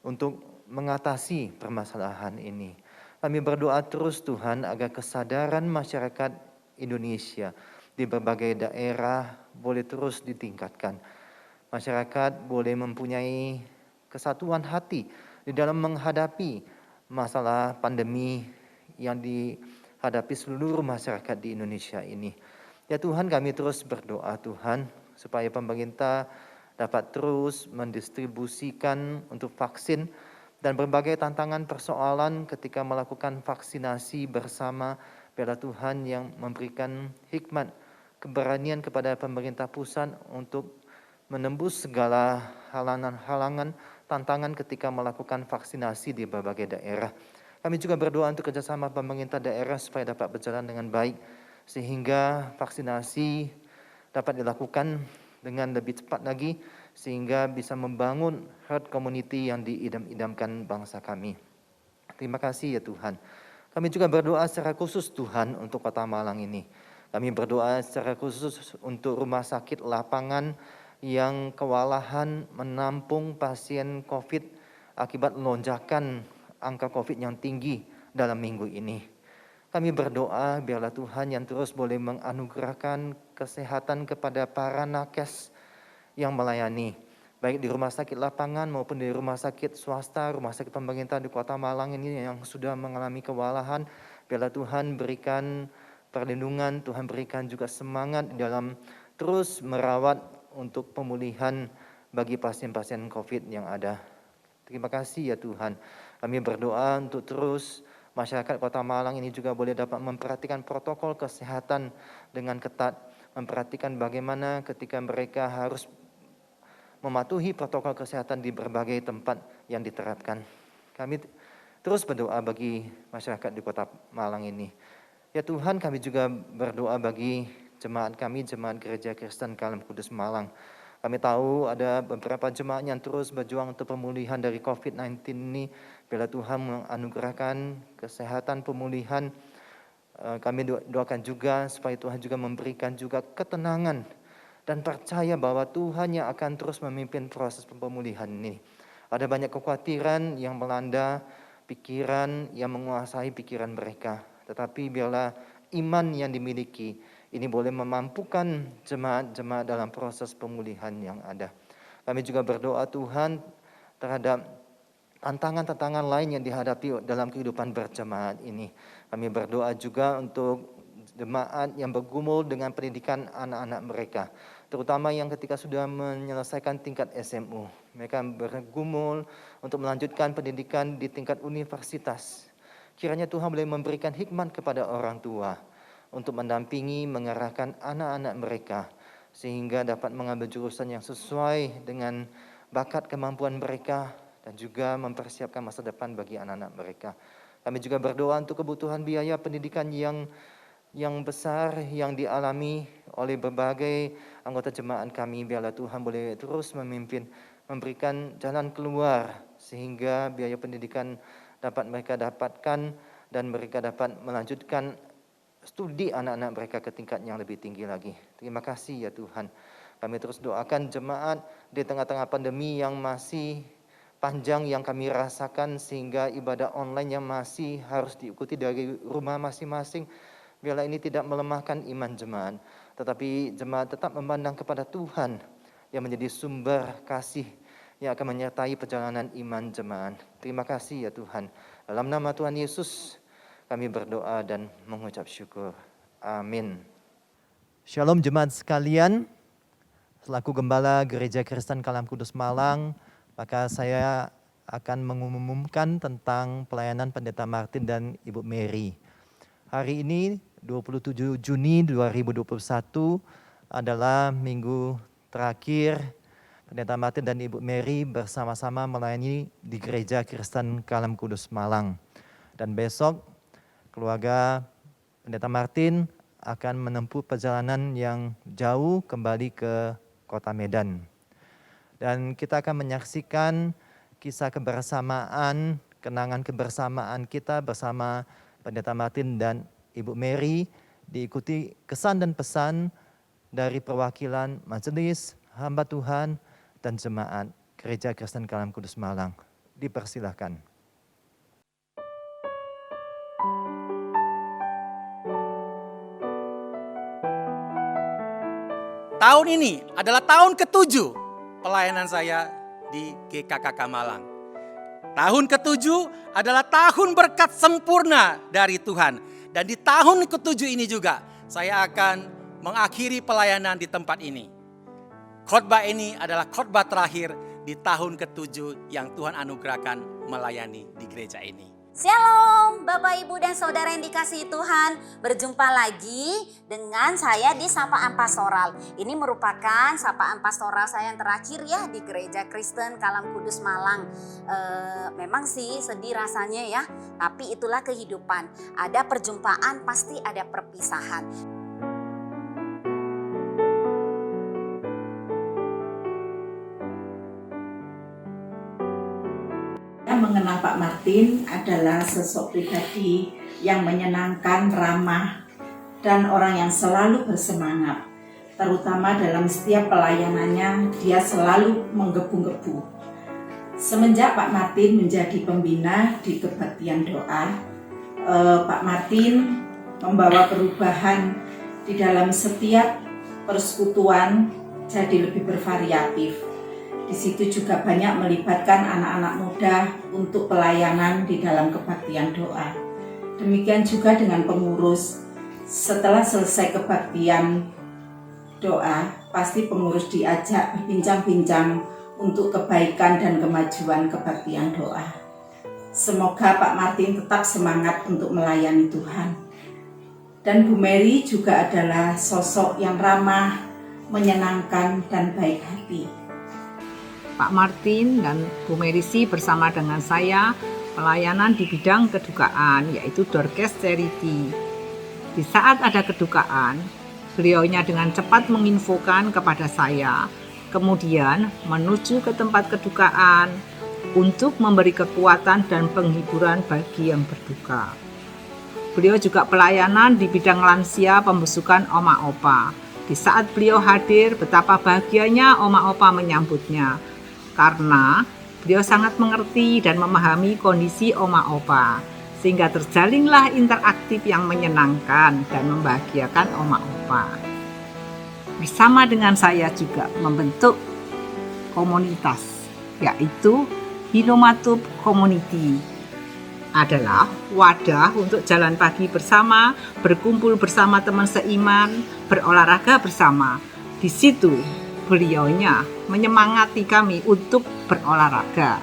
untuk mengatasi permasalahan ini. Kami berdoa terus Tuhan agar kesadaran masyarakat Indonesia di berbagai daerah boleh terus ditingkatkan. Masyarakat boleh mempunyai kesatuan hati di dalam menghadapi masalah pandemi yang dihadapi seluruh masyarakat di Indonesia ini. Ya Tuhan, kami terus berdoa Tuhan supaya pemerintah dapat terus mendistribusikan untuk vaksin dan berbagai tantangan persoalan ketika melakukan vaksinasi bersama. Biarlah Tuhan yang memberikan hikmat, keberanian kepada pemerintah pusat untuk menembus segala halangan-halangan, tantangan ketika melakukan vaksinasi di berbagai daerah. Kami juga berdoa untuk kerjasama pemerintah daerah supaya dapat berjalan dengan baik, sehingga vaksinasi dapat dilakukan dengan lebih cepat lagi, sehingga bisa membangun herd community yang diidam-idamkan bangsa kami. Terima kasih ya Tuhan. Kami juga berdoa secara khusus Tuhan untuk Kota Malang ini. Kami berdoa secara khusus untuk rumah sakit lapangan yang kewalahan menampung pasien COVID akibat lonjakan angka COVID yang tinggi dalam minggu ini. Kami berdoa biarlah Tuhan yang terus boleh menganugerahkan kesehatan kepada para nakes yang melayani, baik di rumah sakit lapangan maupun di rumah sakit swasta, rumah sakit pemerintah di Kota Malang ini yang sudah mengalami kewalahan. Biarlah Tuhan berikan perlindungan, Tuhan berikan juga semangat dalam terus merawat untuk pemulihan bagi pasien-pasien COVID yang ada. Terima kasih ya Tuhan. Kami berdoa untuk terus masyarakat Kota Malang ini juga boleh dapat memperhatikan protokol kesehatan dengan ketat, memperhatikan bagaimana ketika mereka harus mematuhi protokol kesehatan di berbagai tempat yang diterapkan. Kami terus berdoa bagi masyarakat di Kota Malang ini. Ya Tuhan, kami juga berdoa bagi jemaat kami, jemaat Gereja Kristen Kalam Kudus Malang. Kami tahu ada beberapa jemaat yang terus berjuang untuk pemulihan dari COVID-19 ini. Bila Tuhan menganugerahkan kesehatan pemulihan, kami doakan juga supaya Tuhan juga memberikan juga ketenangan dan percaya bahwa Tuhan yang akan terus memimpin proses pemulihan ini. Ada banyak kekhawatiran yang melanda pikiran, yang menguasai pikiran mereka. Tetapi biarlah iman yang dimiliki ini boleh memampukan jemaat-jemaat dalam proses pemulihan yang ada. Kami juga berdoa Tuhan terhadap tantangan-tantangan lain yang dihadapi dalam kehidupan berjemaat ini. Kami berdoa juga untuk jemaat yang bergumul dengan pendidikan anak-anak mereka, terutama yang ketika sudah menyelesaikan tingkat SMU. Mereka bergumul untuk melanjutkan pendidikan di tingkat universitas. Kiranya Tuhan boleh memberikan hikmat kepada orang tua untuk mendampingi, mengarahkan anak-anak mereka sehingga dapat mengambil jurusan yang sesuai dengan bakat kemampuan mereka dan juga mempersiapkan masa depan bagi anak-anak mereka. Kami juga berdoa untuk kebutuhan biaya pendidikan yang besar yang dialami oleh berbagai anggota jemaat kami. Biarlah Tuhan boleh terus memimpin, memberikan jalan keluar sehingga biaya pendidikan dapat mereka dapatkan dan mereka dapat melanjutkan studi anak-anak mereka ke tingkat yang lebih tinggi lagi. Terima kasih ya Tuhan. Kami terus doakan jemaat di tengah-tengah pandemi yang masih panjang yang kami rasakan sehingga ibadah online yang masih harus diikuti dari rumah masing-masing. Biarlah ini tidak melemahkan iman jemaat, tetapi jemaat tetap memandang kepada Tuhan yang menjadi sumber kasih yang akan menyertai perjalanan iman jemaat. Terima kasih ya Tuhan. Dalam nama Tuhan Yesus kami berdoa dan mengucap syukur. Amin. Shalom jemaat sekalian. Selaku Gembala Gereja Kristen Kalam Kudus Malang, maka saya akan mengumumkan tentang pelayanan Pendeta Martin dan Ibu Mary. Hari ini 27 Juni 2021 adalah minggu terakhir Pendeta Martin dan Ibu Mary bersama-sama melayani di Gereja Kristen Kalam Kudus Malang. Dan besok keluarga Pendeta Martin akan menempuh perjalanan yang jauh kembali ke Kota Medan. Dan kita akan menyaksikan kisah kebersamaan, kenangan kebersamaan kita bersama Pendeta Martin dan Ibu Mary, diikuti kesan dan pesan dari perwakilan majelis, hamba Tuhan, dan jemaat Gereja Kristen Kalam Kudus Malang. Dipersilahkan. Tahun ini adalah tahun ke-7 pelayanan saya di GKKK Malang. Tahun ke-7 adalah tahun berkat sempurna dari Tuhan. Dan di tahun ke-7 ini juga saya akan mengakhiri pelayanan di tempat ini. Khotbah ini adalah khotbah terakhir di tahun ke-7 yang Tuhan anugerahkan melayani di gereja ini. Shalom Bapak Ibu dan Saudara yang dikasihi Tuhan. Berjumpa lagi dengan saya di Sapaan Pastoral. Ini merupakan Sapaan Pastoral saya yang terakhir ya di Gereja Kristen Kalam Kudus Malang. Memang sih sedih rasanya ya, tapi itulah kehidupan. Ada perjumpaan, pasti ada perpisahan. Mengenal Pak Martin adalah sosok pribadi yang menyenangkan, ramah, dan orang yang selalu bersemangat. Terutama dalam setiap pelayanannya, dia selalu menggebu-gebu. Semenjak Pak Martin menjadi pembina di Kebaktian Doa, Pak Martin membawa perubahan di dalam setiap persekutuan jadi lebih bervariatif. Di situ juga banyak melibatkan anak-anak muda untuk pelayanan di dalam kebaktian doa. Demikian juga dengan pengurus. Setelah selesai kebaktian doa, pasti pengurus diajak berbincang-bincang untuk kebaikan dan kemajuan kebaktian doa. Semoga Pak Martin tetap semangat untuk melayani Tuhan. Dan Bu Mary juga adalah sosok yang ramah, menyenangkan, dan baik hati. Pak Martin dan Bu Merisi bersama dengan saya pelayanan di bidang kedukaan, yaitu Doorcast Charity. Di saat ada kedukaan, beliaunya dengan cepat menginfokan kepada saya, kemudian menuju ke tempat kedukaan untuk memberi kekuatan dan penghiburan bagi yang berduka. Beliau juga pelayanan di bidang lansia pembusukan oma opa. Di saat beliau hadir, betapa bahagianya oma opa menyambutnya. Karena beliau sangat mengerti dan memahami kondisi oma opa, sehingga terjalinlah interaktif yang menyenangkan dan membahagiakan oma opa. Bersama dengan saya juga membentuk komunitas, yaitu Hilomatub Community. Adalah wadah untuk jalan pagi bersama, berkumpul bersama teman seiman, berolahraga bersama. Di situ beliaunya menyemangati kami untuk berolahraga.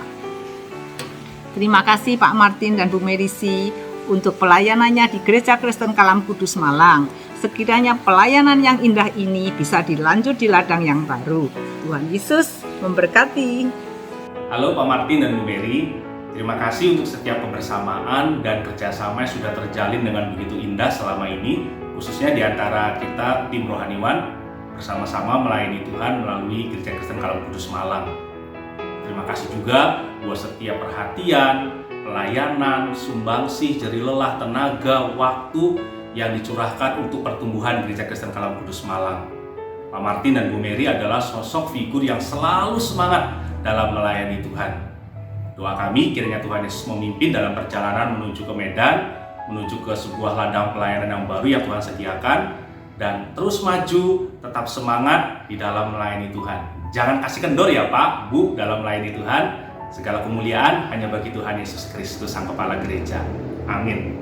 Terima kasih Pak Martin dan Bu Merisi untuk pelayanannya di Gereja Kristen Kalam Kudus Malang. Sekiranya pelayanan yang indah ini bisa dilanjut di ladang yang baru. Tuhan Yesus memberkati. Halo Pak Martin dan Bu Mary, terima kasih untuk setiap kebersamaan dan kerjasama yang sudah terjalin dengan begitu indah selama ini, khususnya di antara kita tim rohaniwan bersama-sama melayani Tuhan melalui Gereja Kristen Kalam Kudus Malang. Terima kasih juga buat setiap perhatian, pelayanan, sumbangsih, jerih lelah, tenaga, waktu yang dicurahkan untuk pertumbuhan Gereja Kristen Kalam Kudus Malang. Pak Martin dan Bu Mary adalah sosok figur yang selalu semangat dalam melayani Tuhan. Doa kami kiranya Tuhan Yesus memimpin dalam perjalanan menuju ke Medan, menuju ke sebuah ladang pelayanan yang baru yang Tuhan sediakan, dan terus maju, tetap semangat di dalam melayani Tuhan. Jangan kasih kendor ya Pak, Bu, dalam melayani Tuhan. Segala kemuliaan hanya bagi Tuhan Yesus Kristus, Sang Kepala Gereja. Amin.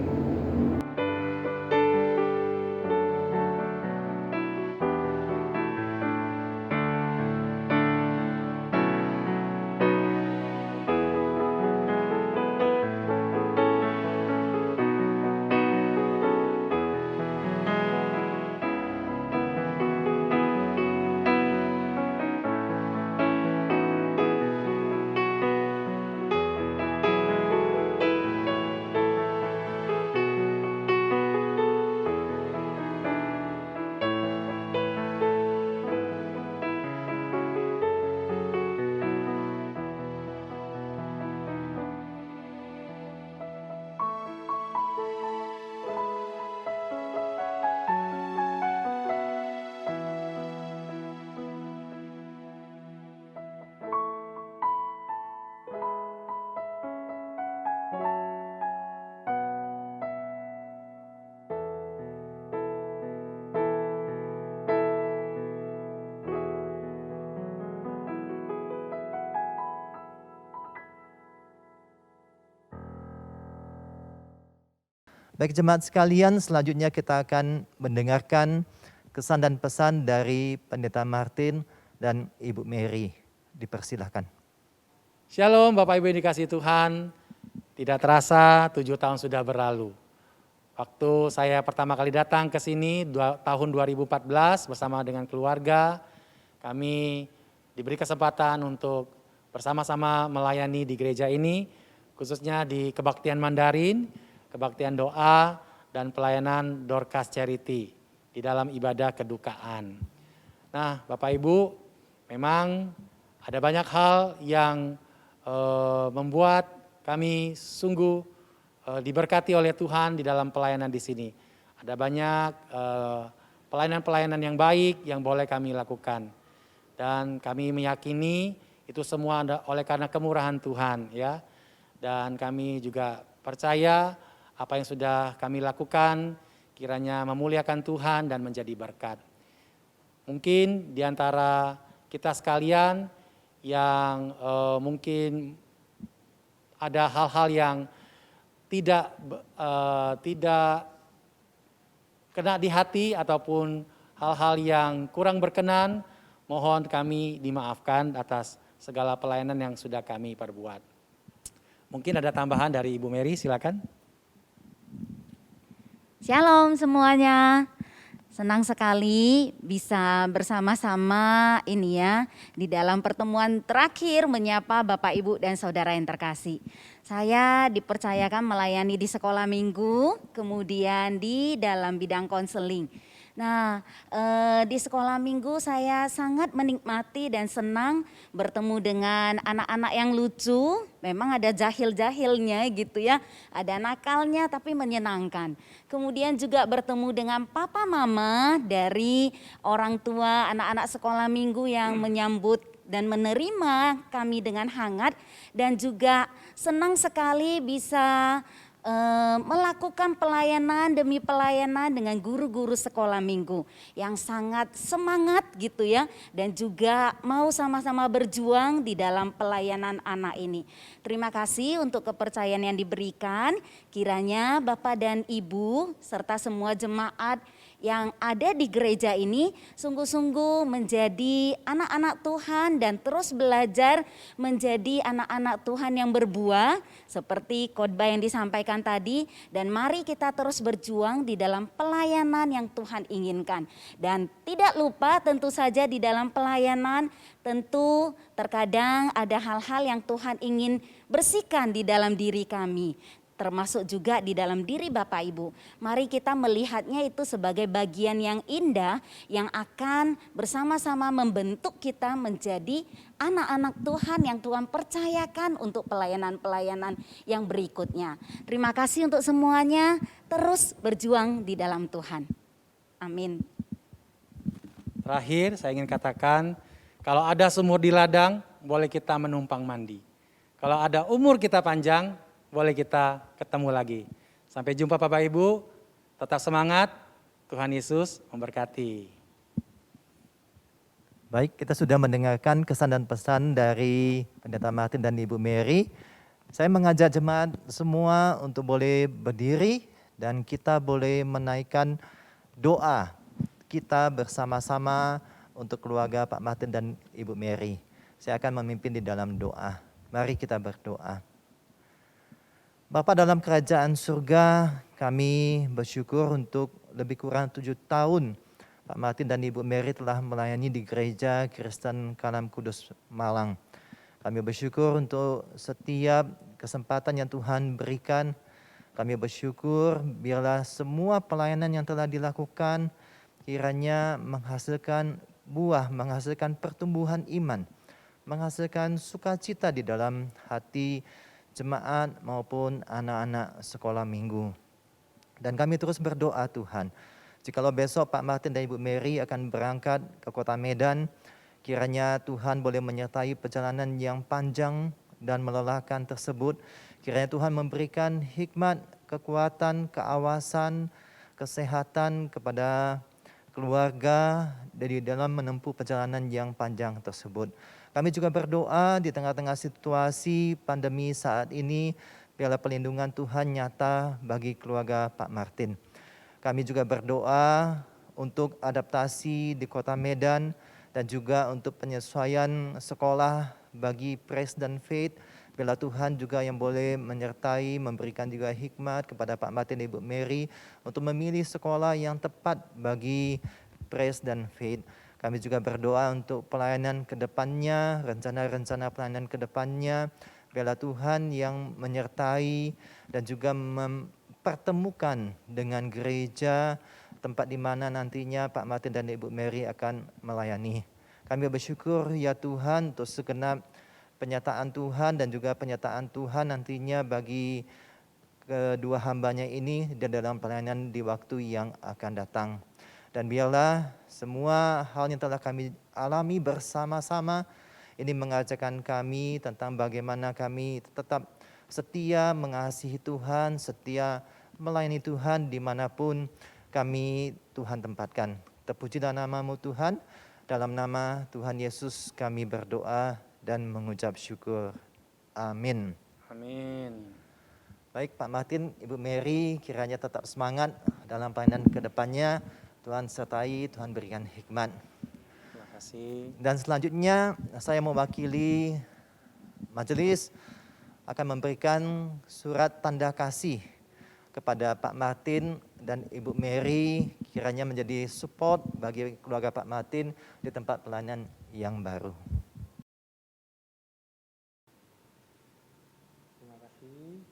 Baik jemaat sekalian, selanjutnya kita akan mendengarkan kesan dan pesan dari Pendeta Martin dan Ibu Mary. Dipersilahkan. Shalom Bapak Ibu yang dikasihi Tuhan. Tidak terasa 7 tahun sudah berlalu. Waktu saya pertama kali datang ke sini tahun 2014 bersama dengan keluarga, kami diberi kesempatan untuk bersama-sama melayani di gereja ini, khususnya di kebaktian Mandarin, kebaktian doa, dan pelayanan Dorcas Charity di dalam ibadah kedukaan. Nah, Bapak Ibu, memang ada banyak hal yang membuat kami sungguh diberkati oleh Tuhan di dalam pelayanan di sini. Ada banyak pelayanan-pelayanan yang baik yang boleh kami lakukan. Dan kami meyakini itu semua oleh karena kemurahan Tuhan, ya. Dan kami juga percaya apa yang sudah kami lakukan kiranya memuliakan Tuhan dan menjadi berkat. Mungkin di antara kita sekalian yang mungkin ada hal-hal yang tidak kena di hati ataupun hal-hal yang kurang berkenan, mohon kami dimaafkan atas segala pelayanan yang sudah kami perbuat. Mungkin ada tambahan dari Ibu Mary, silakan. Shalom semuanya. Senang sekali bisa bersama-sama ini ya di dalam pertemuan terakhir menyapa Bapak Ibu dan Saudara yang terkasih. Saya dipercayakan melayani di sekolah minggu, kemudian di dalam bidang konseling. Nah, di sekolah minggu saya sangat menikmati dan senang bertemu dengan anak-anak yang lucu. Memang ada jahil-jahilnya gitu ya, ada nakalnya tapi menyenangkan. Kemudian juga bertemu dengan papa mama dari orang tua anak-anak sekolah minggu yang menyambut dan menerima kami dengan hangat, dan juga senang sekali bisa melakukan pelayanan demi pelayanan dengan guru-guru sekolah minggu yang sangat semangat gitu ya, dan juga mau sama-sama berjuang di dalam pelayanan anak ini. Terima kasih untuk kepercayaan yang diberikan. Kiranya Bapak dan Ibu serta semua jemaat yang ada di gereja ini sungguh-sungguh menjadi anak-anak Tuhan dan terus belajar menjadi anak-anak Tuhan yang berbuah seperti khotbah yang disampaikan tadi, dan mari kita terus berjuang di dalam pelayanan yang Tuhan inginkan. Dan tidak lupa tentu saja di dalam pelayanan tentu terkadang ada hal-hal yang Tuhan ingin bersihkan di dalam diri kami, termasuk juga di dalam diri Bapak Ibu. Mari kita melihatnya itu sebagai bagian yang indah yang akan bersama-sama membentuk kita menjadi anak-anak Tuhan yang Tuhan percayakan untuk pelayanan-pelayanan yang berikutnya. Terima kasih untuk semuanya, terus berjuang di dalam Tuhan. Amin. Terakhir saya ingin katakan, kalau ada sumur di ladang, boleh kita menumpang mandi. Kalau ada umur kita panjang, boleh kita ketemu lagi. Sampai jumpa Bapak Ibu, tetap semangat, Tuhan Yesus memberkati. Baik, kita sudah mendengarkan kesan dan pesan dari Pendeta Martin dan Ibu Mary. Saya mengajak jemaat semua untuk boleh berdiri dan kita boleh menaikkan doa kita bersama-sama untuk keluarga Pak Martin dan Ibu Mary. Saya akan memimpin di dalam doa. Mari kita berdoa. Bapa dalam kerajaan surga, kami bersyukur untuk lebih kurang 7 tahun Pak Martin dan Ibu Mary telah melayani di Gereja Kristen Kalam Kudus Malang. Kami bersyukur untuk setiap kesempatan yang Tuhan berikan. Kami bersyukur biarlah semua pelayanan yang telah dilakukan kiranya menghasilkan buah, menghasilkan pertumbuhan iman, menghasilkan sukacita di dalam hati jemaat maupun anak-anak sekolah minggu. Dan kami terus berdoa Tuhan, jikalau besok Pak Martin dan Ibu Mary akan berangkat ke kota Medan, kiranya Tuhan boleh menyertai perjalanan yang panjang dan melelahkan tersebut. Kiranya Tuhan memberikan hikmat, kekuatan, keawasan, kesehatan kepada keluarga dari dalam menempuh perjalanan yang panjang tersebut. Kami juga berdoa di tengah-tengah situasi pandemi saat ini, biarlah perlindungan Tuhan nyata bagi keluarga Pak Martin. Kami juga berdoa untuk adaptasi di Kota Medan dan juga untuk penyesuaian sekolah bagi Praise dan Faith. Biarlah Tuhan juga yang boleh menyertai, memberikan juga hikmat kepada Pak Martin dan Ibu Mary untuk memilih sekolah yang tepat bagi Praise dan Faith. Kami juga berdoa untuk pelayanan ke depannya, rencana-rencana pelayanan ke depannya. Biarlah Tuhan yang menyertai dan juga mempertemukan dengan gereja tempat di mana nantinya Pak Martin dan Ibu Mary akan melayani. Kami bersyukur ya Tuhan untuk segenap penyataan Tuhan dan juga penyataan Tuhan nantinya bagi kedua hambanya ini dan dalam pelayanan di waktu yang akan datang. Dan biarlah semua hal yang telah kami alami bersama-sama ini mengajarkan kami tentang bagaimana kami tetap setia mengasihi Tuhan, setia melayani Tuhan dimanapun kami Tuhan tempatkan. Terpujilah nama-Mu Tuhan, dalam nama Tuhan Yesus kami berdoa dan mengucap syukur. Amin. Amin. Baik Pak Martin, Ibu Mary, kiranya tetap semangat dalam pelayanan ke depannya. Tuhan sertai, Tuhan berikan hikmat. Terima kasih. Dan selanjutnya saya mewakili majelis akan memberikan surat tanda kasih kepada Pak Martin dan Ibu Mary, kiranya menjadi support bagi keluarga Pak Martin di tempat pelayanan yang baru. Terima kasih.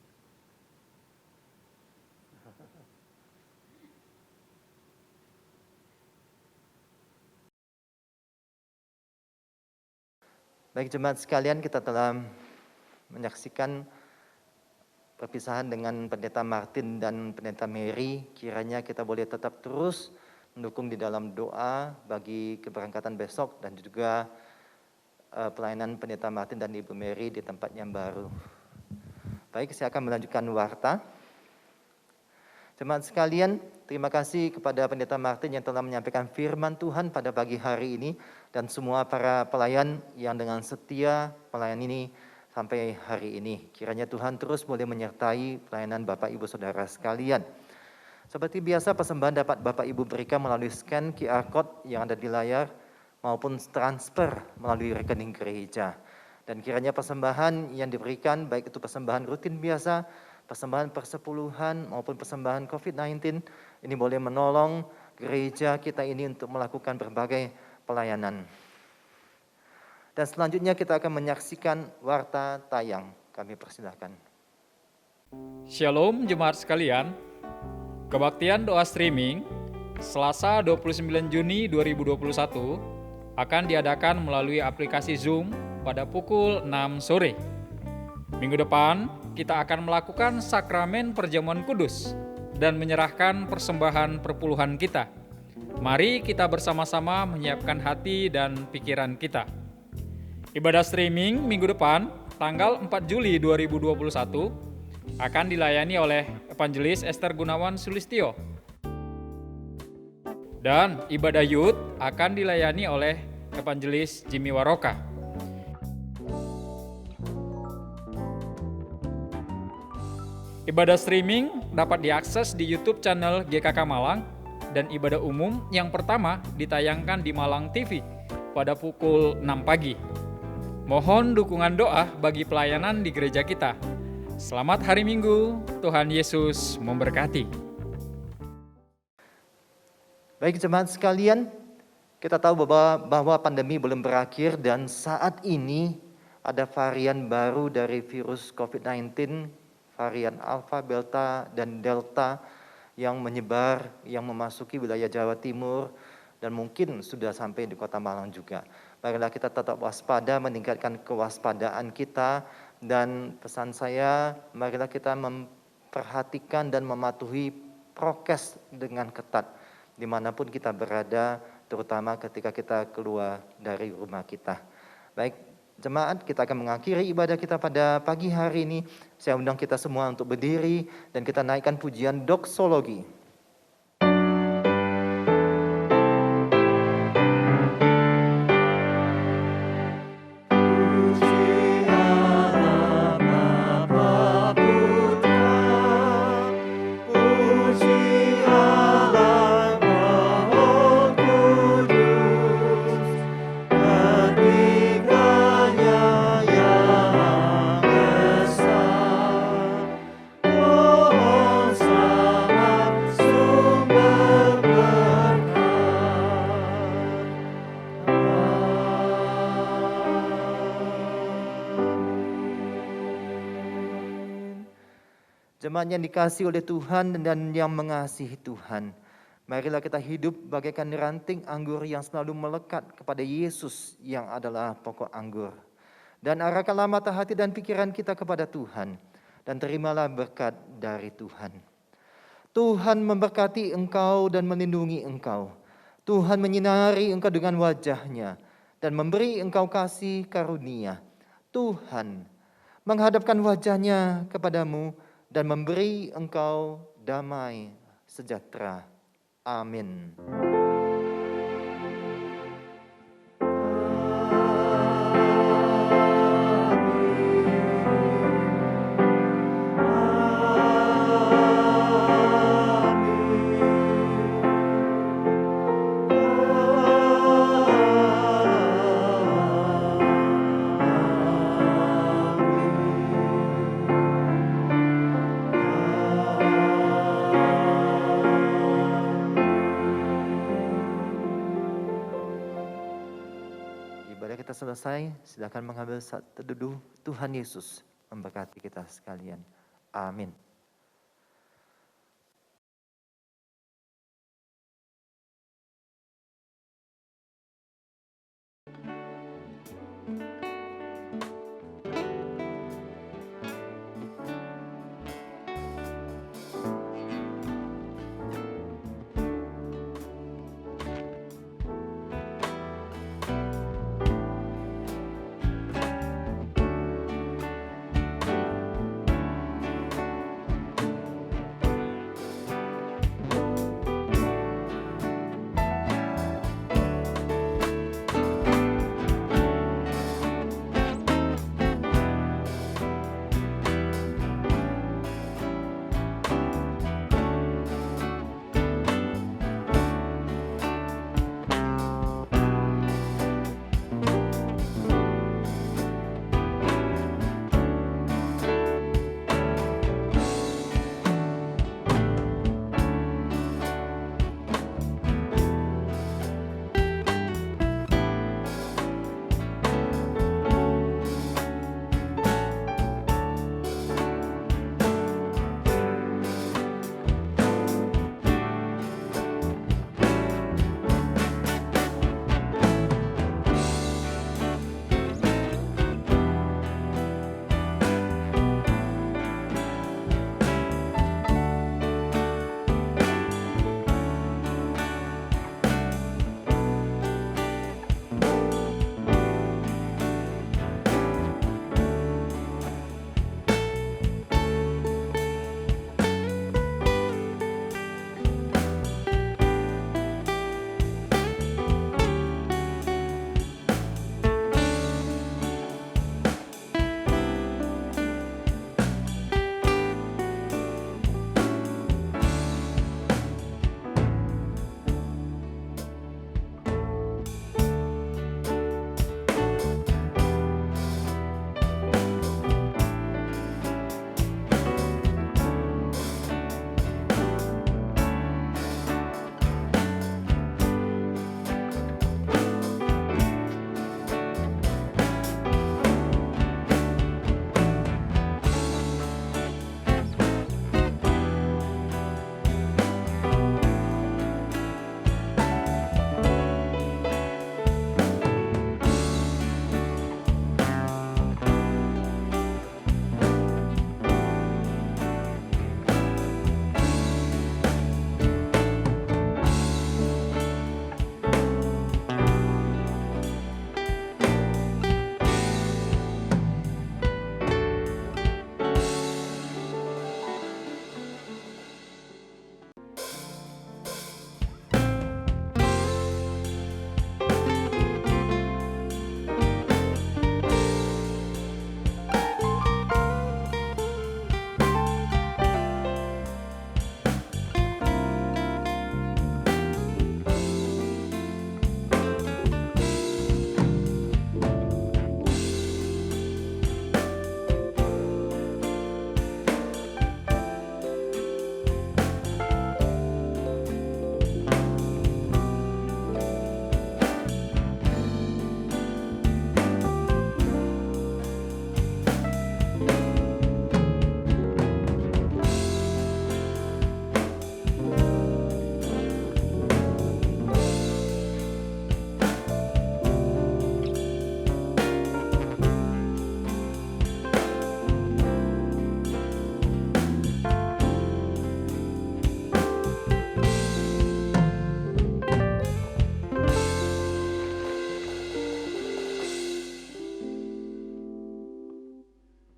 Baik jemaat sekalian, kita telah menyaksikan perpisahan dengan Pendeta Martin dan Pendeta Mary. Kiranya kita boleh tetap terus mendukung di dalam doa bagi keberangkatan besok dan juga pelayanan Pendeta Martin dan Ibu Mary di tempat yang baru. Baik, saya akan melanjutkan warta. Jemaat sekalian, terima kasih kepada Pendeta Martin yang telah menyampaikan firman Tuhan pada pagi hari ini dan semua para pelayan yang dengan setia pelayan ini sampai hari ini. Kiranya Tuhan terus boleh menyertai pelayanan Bapak Ibu Saudara sekalian. Seperti biasa persembahan dapat Bapak Ibu berikan melalui scan QR Code yang ada di layar maupun transfer melalui rekening gereja. Dan kiranya persembahan yang diberikan baik itu persembahan rutin biasa, persembahan persepuluhan maupun persembahan COVID-19 ini boleh menolong gereja kita ini untuk melakukan berbagai pelayanan. Dan selanjutnya kita akan menyaksikan warta tayang. Kami persilahkan. Shalom jemaat sekalian. Kebaktian doa streaming Selasa 29 Juni 2021 akan diadakan melalui aplikasi Zoom pada pukul 6 sore. Minggu depan kita akan melakukan sakramen perjamuan kudus dan menyerahkan persembahan perpuluhan kita. Mari kita bersama-sama menyiapkan hati dan pikiran kita. Ibadah streaming minggu depan, tanggal 4 Juli 2021, akan dilayani oleh Evangelis Esther Gunawan Sulistyo. Dan ibadah youth akan dilayani oleh Evangelis Jimmy Waroka. Ibadah streaming dapat diakses di YouTube channel GKK Malang dan ibadah umum yang pertama ditayangkan di Malang TV pada pukul 6 pagi. Mohon dukungan doa bagi pelayanan di gereja kita. Selamat hari Minggu, Tuhan Yesus memberkati. Baik jemaat sekalian, kita tahu bahwa pandemi belum berakhir dan saat ini ada varian baru dari virus COVID-19, varian Alpha, Beta, dan Delta yang menyebar, yang memasuki wilayah Jawa Timur dan mungkin sudah sampai di Kota Malang juga. Marilah kita tetap waspada, meningkatkan kewaspadaan kita, dan pesan saya, marilah kita memperhatikan dan mematuhi prokes dengan ketat dimanapun kita berada, terutama ketika kita keluar dari rumah kita. Baik, jemaat, kita akan mengakhiri ibadah kita pada pagi hari ini. Saya undang kita semua untuk berdiri dan kita naikkan pujian doksologi. Puji Allah Bapa Jemaat yang dikasihi oleh Tuhan dan yang mengasihi Tuhan, marilah kita hidup bagaikan ranting anggur yang selalu melekat kepada Yesus yang adalah pokok anggur. Dan arahkanlah mata hati dan pikiran kita kepada Tuhan, dan terimalah berkat dari Tuhan. Tuhan memberkati engkau dan melindungi engkau. Tuhan menyinari engkau dengan wajah-Nya dan memberi engkau kasih karunia. Tuhan menghadapkan wajah-Nya kepadamu dan memberi engkau damai sejahtera. Amin. Ibadah kita selesai, silakan mengambil saat teduh. Tuhan Yesus memberkati kita sekalian. Amin.